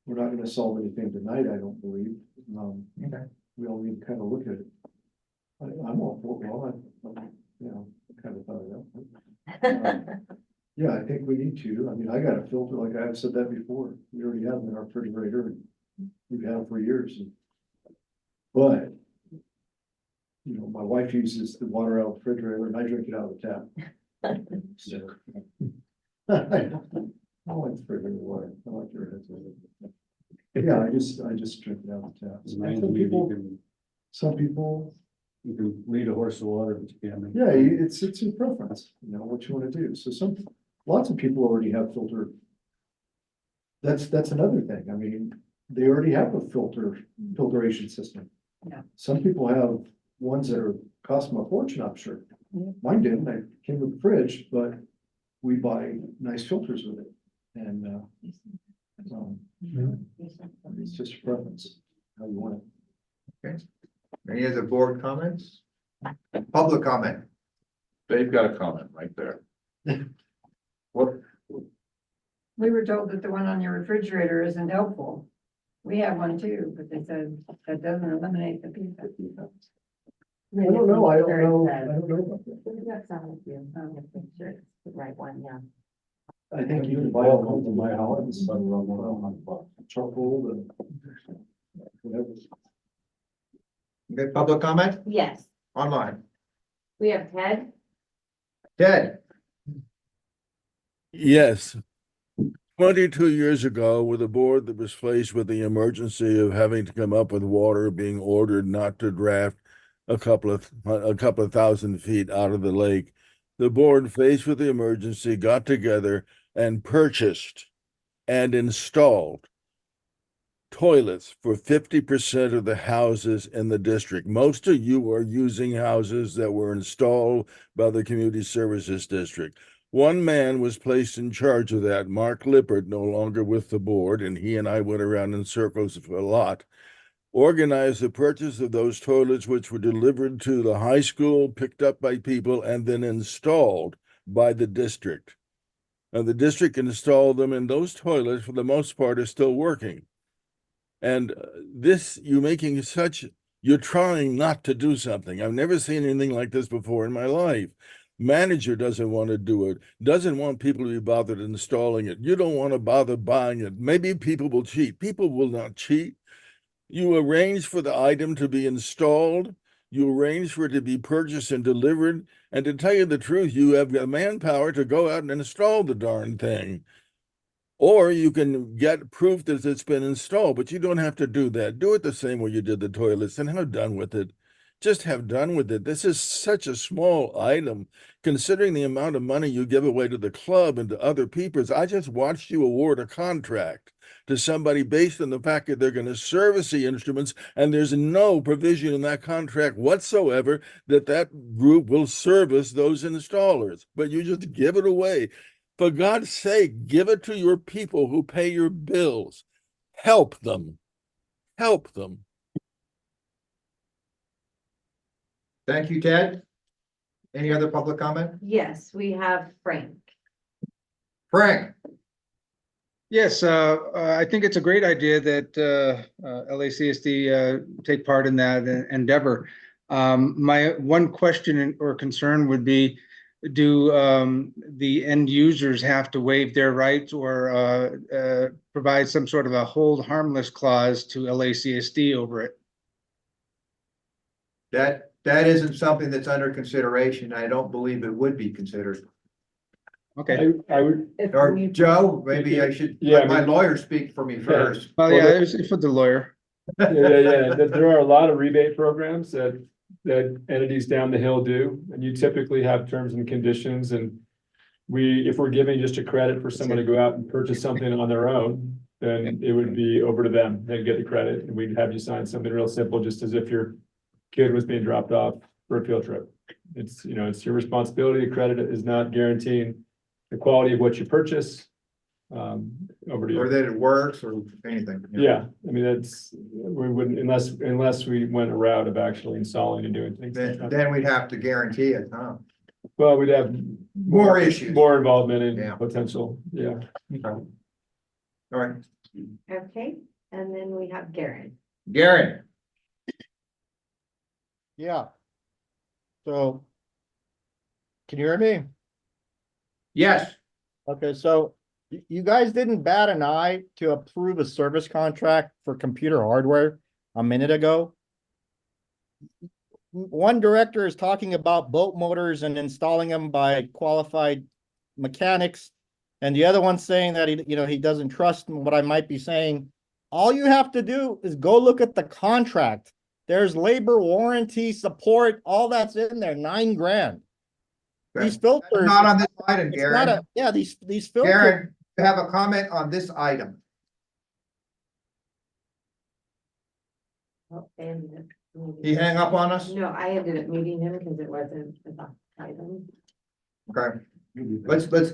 we're not gonna solve anything tonight, I don't believe. Okay. We all need to kind of look at it. I'm all for, kind of thought it out. Yeah, I think we need to. I mean, I got a filter, like I've said that before. We already have them in our refrigerator. And we've had them for years. But, my wife uses the water out of the refrigerator and I drink it out of the tap. So. I like the refrigerator water. I like your. Yeah, I just drink it out of the tap. Reminds Some me that people, some people, you can lead a horse to water, but you can't make. yeah, it's your preference, what you want to do. So lots of people already have filter. That's another thing. I mean, they already have a filtration system. Yeah. Some people have ones that cost them a fortune, I'm sure. Yeah. Mine didn't. I came with the fridge, but we buy nice filters with it. And, it's just your preference, how you want it. Any other board comments? Public comment? They've got a comment right there. What? We were told that the one on your refrigerator isn't helpful. We have one too, but they said that doesn't eliminate the PFAS. I don't know about that. The right one, yeah. I think you can buy all kinds of my house, charcoal and whatever. Good public comment Yes, online. we have Ted. Ted? Yes. 22 years ago, with a board that was faced with the emergency of having to come up with water being ordered not to draft a couple of thousand feet out of the lake, the board faced with the emergency got together and purchased and installed toilets for 50% of the houses in the district. Most of you are using houses that were installed by the Community Services District. One man was placed in charge of that, Mark Lippert, no longer with the board, and he and I went around in circles a lot, organized the purchase of those toilets, which were delivered to the high school, picked up by people, and then installed by the district. And the district installed them, and those toilets, for the most part, are still working. And you're trying not to do something. I've never seen anything like this before in my life. Manager doesn't want to do it, doesn't want people to be bothered installing it. You don't want to bother buying it. Maybe people will cheat. People will not cheat. You arrange for the item to be installed. You arrange for it to be purchased and delivered. And to tell you the truth, you have the manpower to go out and install the darn thing. Or you can get proof that it's been installed, but you don't have to do that. Do it the same way you did the toilets and have done with it. Just have done with it. This is such a small item, considering the amount of money you give away to the club and to other people. I just watched you award a contract to somebody based on the fact that they're going to service the instruments, and there's no provision in that contract whatsoever that that group will service those installers. But you just give it away. For God's sake, give it to your people who pay your bills. Help them. Help them. Thank you, Ted. Any other public comment? Yes, we have Frank. Frank? Yes, I think it's a great idea that LACSD take part in that endeavor. My one question or concern would be, do the end users have to waive their rights or provide some sort of a hold harmless clause to LACSD over it? That isn't something that's under consideration. I don't believe it would be considered. Okay. I would, Or Joe, maybe I should Yeah, let my I mean- lawyer speak for me first. Well, yeah, it's for the lawyer. yeah. There are a lot of rebate programs that entities down the hill do, and you typically have terms and conditions, and if we're giving just a credit for someone to go out and purchase something on their own, then it would be over to them. They'd get the credit, and we'd have you sign something real simple, just as if your kid was being dropped off for a field trip. It's, it's your responsibility. The credit is not guaranteeing the quality of what you purchase. Over to you. Or that it works or anything. Yeah, I mean, we wouldn't, unless we went a route of actually installing and doing things. like that. Then we'd have to guarantee it, huh? Well, we'd have More issues. more involvement in Yeah. potential, yeah. All right, Okay, and then we have Garen. Garen, Yeah. So, can you hear me? yes, Okay, so you guys didn't bat an eye to approve a service contract for computer hardware a minute ago. One director is talking about boat motors and installing them by qualified mechanics. And the other one's saying that he doesn't trust what I might be saying. All you have to do is go look at the contract. There's labor warranty support, all that's in there, $9,000. These filters. not on this item, It's not Garen. these filters. Garen, you have a comment on this item. Oh, and He hang up on us? no, I ended up muting him because it wasn't a item. Okay, let's, Let's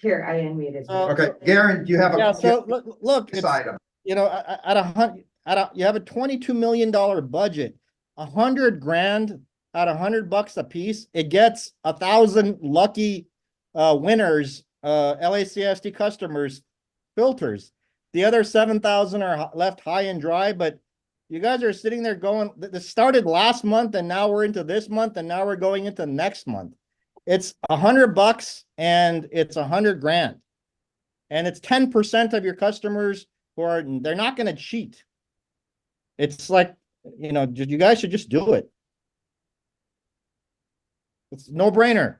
hear, I unmuted. okay, Garen, do you have a? Yeah, so look, This it's, item, you know, you have a $22 million budget, $100,000 at $100 a piece, it gets 1,000 lucky winners, LACSD customers filters. The other 7,000 are left high and dry, but you guys are sitting there going, this started last month and now we're into this month and now we're going into next month. It's $100 and it's $100,000. And it's 10% of your customers they're not going to cheat. It's like, you guys should just do it. It's no brainer.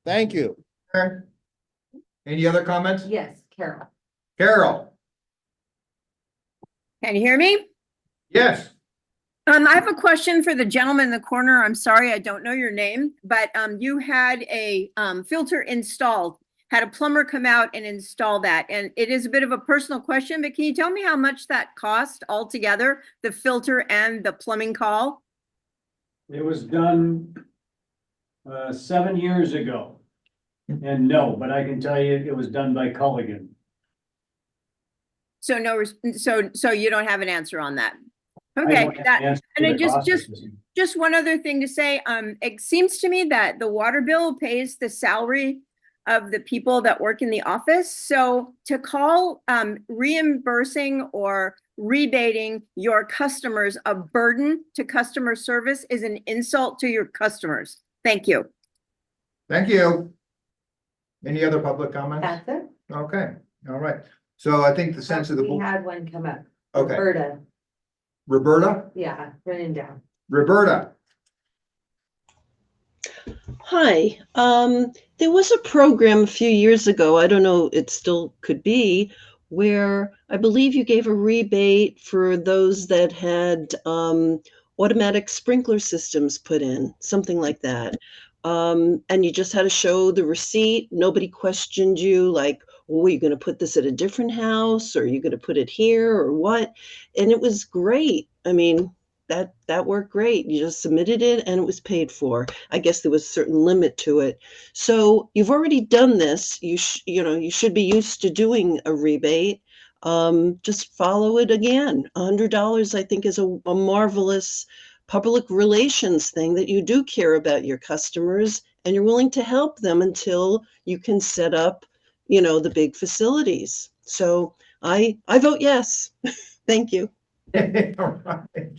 Thank you. Garen? Any other comments? Yes, Carol. Carol, Can you hear me? yes, I have a question for the gentleman in the corner. I'm sorry, I don't know your name, but you had a filter installed, had a plumber come out and install that. And it is a bit of a personal question, but can you tell me how much that cost altogether, the filter and the plumbing call? It was done 7 years ago. And no, but I can tell you it was done by Culligan. So so you don't have an answer on that. I Okay, don't have that, an answer and to it the cost of this. just one other thing to say, it seems to me that the water bill pays the salary of the people that work in the office. So to call reimbursing or rebating your customers a burden to customer service is an insult to your customers. Thank you. thank you. Any other public comments? That's it. Okay, all right. So I think the sense of the We board, had one come up. okay, Roberta, Roberta, yeah, running down. Roberta, Hi, there was a program a few years ago, I don't know, it still could be, where I believe you gave a rebate for those that had automatic sprinkler systems put in, something like that. And you just had to show the receipt. Nobody questioned you, like, oh, are you going to put this at a different house? Or are you going to put it here or what? And it was great. I mean, that worked great. You just submitted it and it was paid for. I guess there was a certain limit to it. So you've already done this. You should be used to doing a rebate. Just follow it again. $100, I think, is a marvelous public relations thing that you do care about your customers and you're willing to help them until you can set up, the big facilities. So I vote yes. Thank you. All right.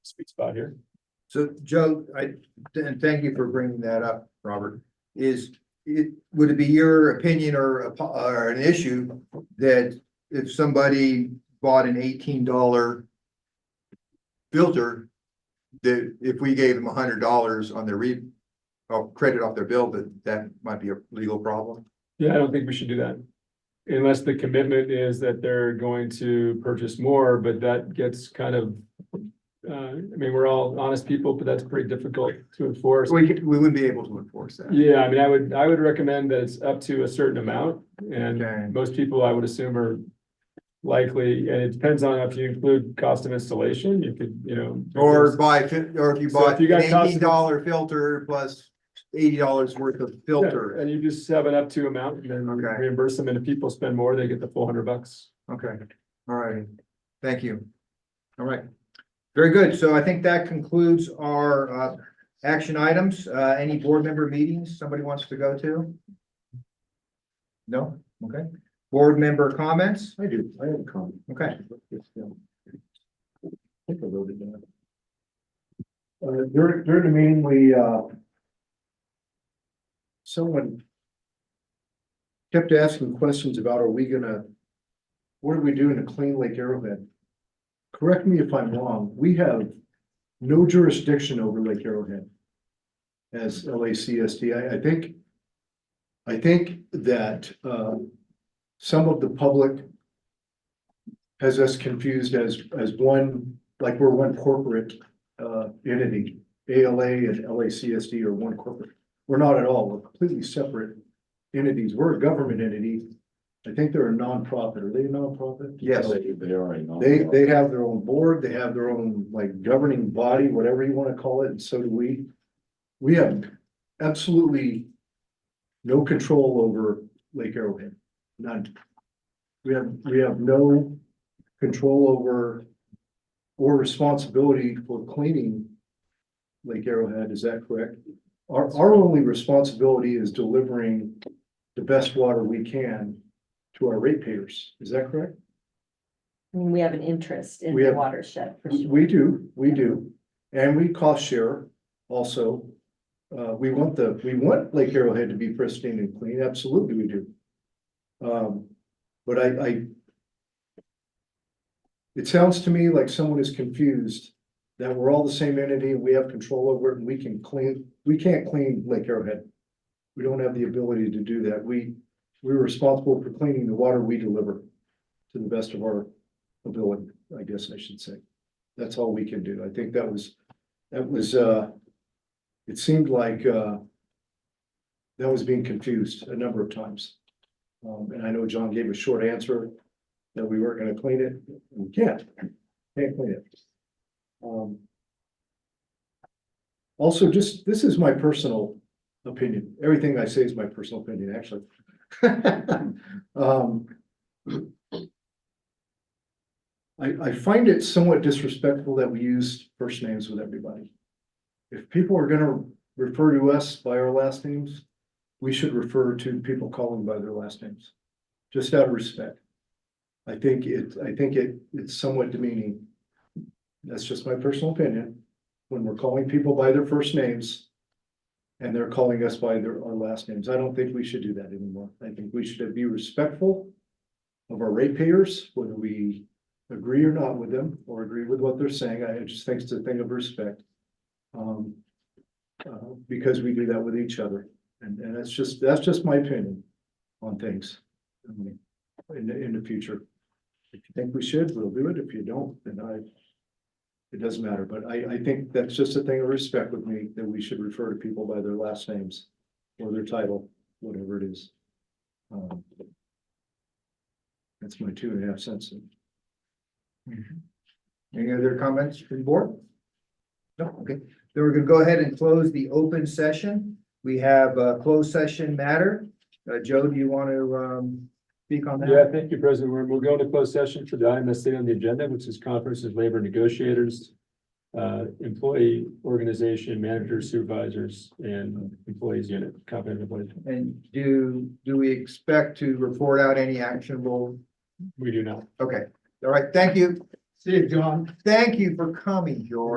Sweet spot here. So Joe, and thank you for bringing that up, Robert, would it be your opinion or an issue that if somebody bought an $18 filter, that if we gave them $100 on their credit off their bill, that might be a legal problem? Yeah, I don't think we should do that. Unless the commitment is that they're going to purchase more, but that gets kind of, we're all honest people, but that's pretty difficult to enforce. We wouldn't be able to enforce that. Yeah, I would recommend that it's up to a certain amount, and Okay. most people I would assume are likely, and it depends on if you include cost of installation, you could, Or if you So bought if you an got cost of- $18 filter plus $80 worth of filter. Yeah, and you just have an up to amount and then Okay. reimburse them, and if people spend more, they get the full $100. Okay, all right, thank you. All right, very good. So I think that concludes our action items. Any board member meetings somebody wants to go to? No? Okay. Board member comments? I do, I have a comment. Okay. I think I wrote it down. During the meeting, someone kept asking questions about, what are we doing to clean Lake Arrowhead? Correct me if I'm wrong, we have no jurisdiction over Lake Arrowhead as LACSD. I think that, some of the public has us confused as one, like we're one corporate entity. ALA and LACSD are one corporate. We're not at all. We're completely separate entities. We're a government entity. I think they're a nonprofit. Are they a nonprofit? Yes. They are a nonprofit. They have their own board. They have their own governing body, whatever you want to call it, and so do we. We have absolutely no control over Lake Arrowhead. None. We have no control over or responsibility for cleaning Lake Arrowhead. Is that correct? Our only responsibility is delivering the best water we can to our ratepayers. Is that correct? We have an interest in We the have- watershed for sure. We do. And we cost share also. We want Lake Arrowhead to be pristine and clean. Absolutely, we do. But it sounds to me like someone is confused that we're all the same entity and we have control over it and we can't clean Lake Arrowhead. We don't have the ability to do that. We're responsible for cleaning the water we deliver to the best of our ability, I guess I should say. That's all we can do. I think that was, it seemed like, that was being confused a number of times. And I know John gave a short answer that we weren't gonna clean it. We can't clean it. Also, this is my personal opinion. Everything I say is my personal opinion, actually. I find it somewhat disrespectful that we use first names with everybody. If people are gonna refer to us by our last names, we should refer to people calling by their last names, just out of respect. I think it's somewhat demeaning. That's just my personal opinion. When we're calling people by their first names and they're calling us by our last names, I don't think we should do that anymore. I think we should be respectful of our ratepayers, whether we agree or not with them or agree with what they're saying. I just think it's a thing of respect. Because we do that with each other. And that's just my opinion on things. In the future. If you think we should, we'll do it. If you don't, then it doesn't matter. But I think that's just a thing of respect with me, that we should refer to people by their last names or their title, whatever it is. That's my 2.5 cents. Any other comments from the board? No, okay. Then we're gonna go ahead and close the open session. We have a closed session matter. Joe, do you want to speak on that? Yeah, thank you, President. We'll go into closed session for the item that's on the agenda, which is conferences, labor negotiators, employee organization, managers, supervisors, and employees unit, confidential employees. And do we expect to report out any actionable? We do not. Okay, all right, thank you. See you, John. Thank you for coming, George.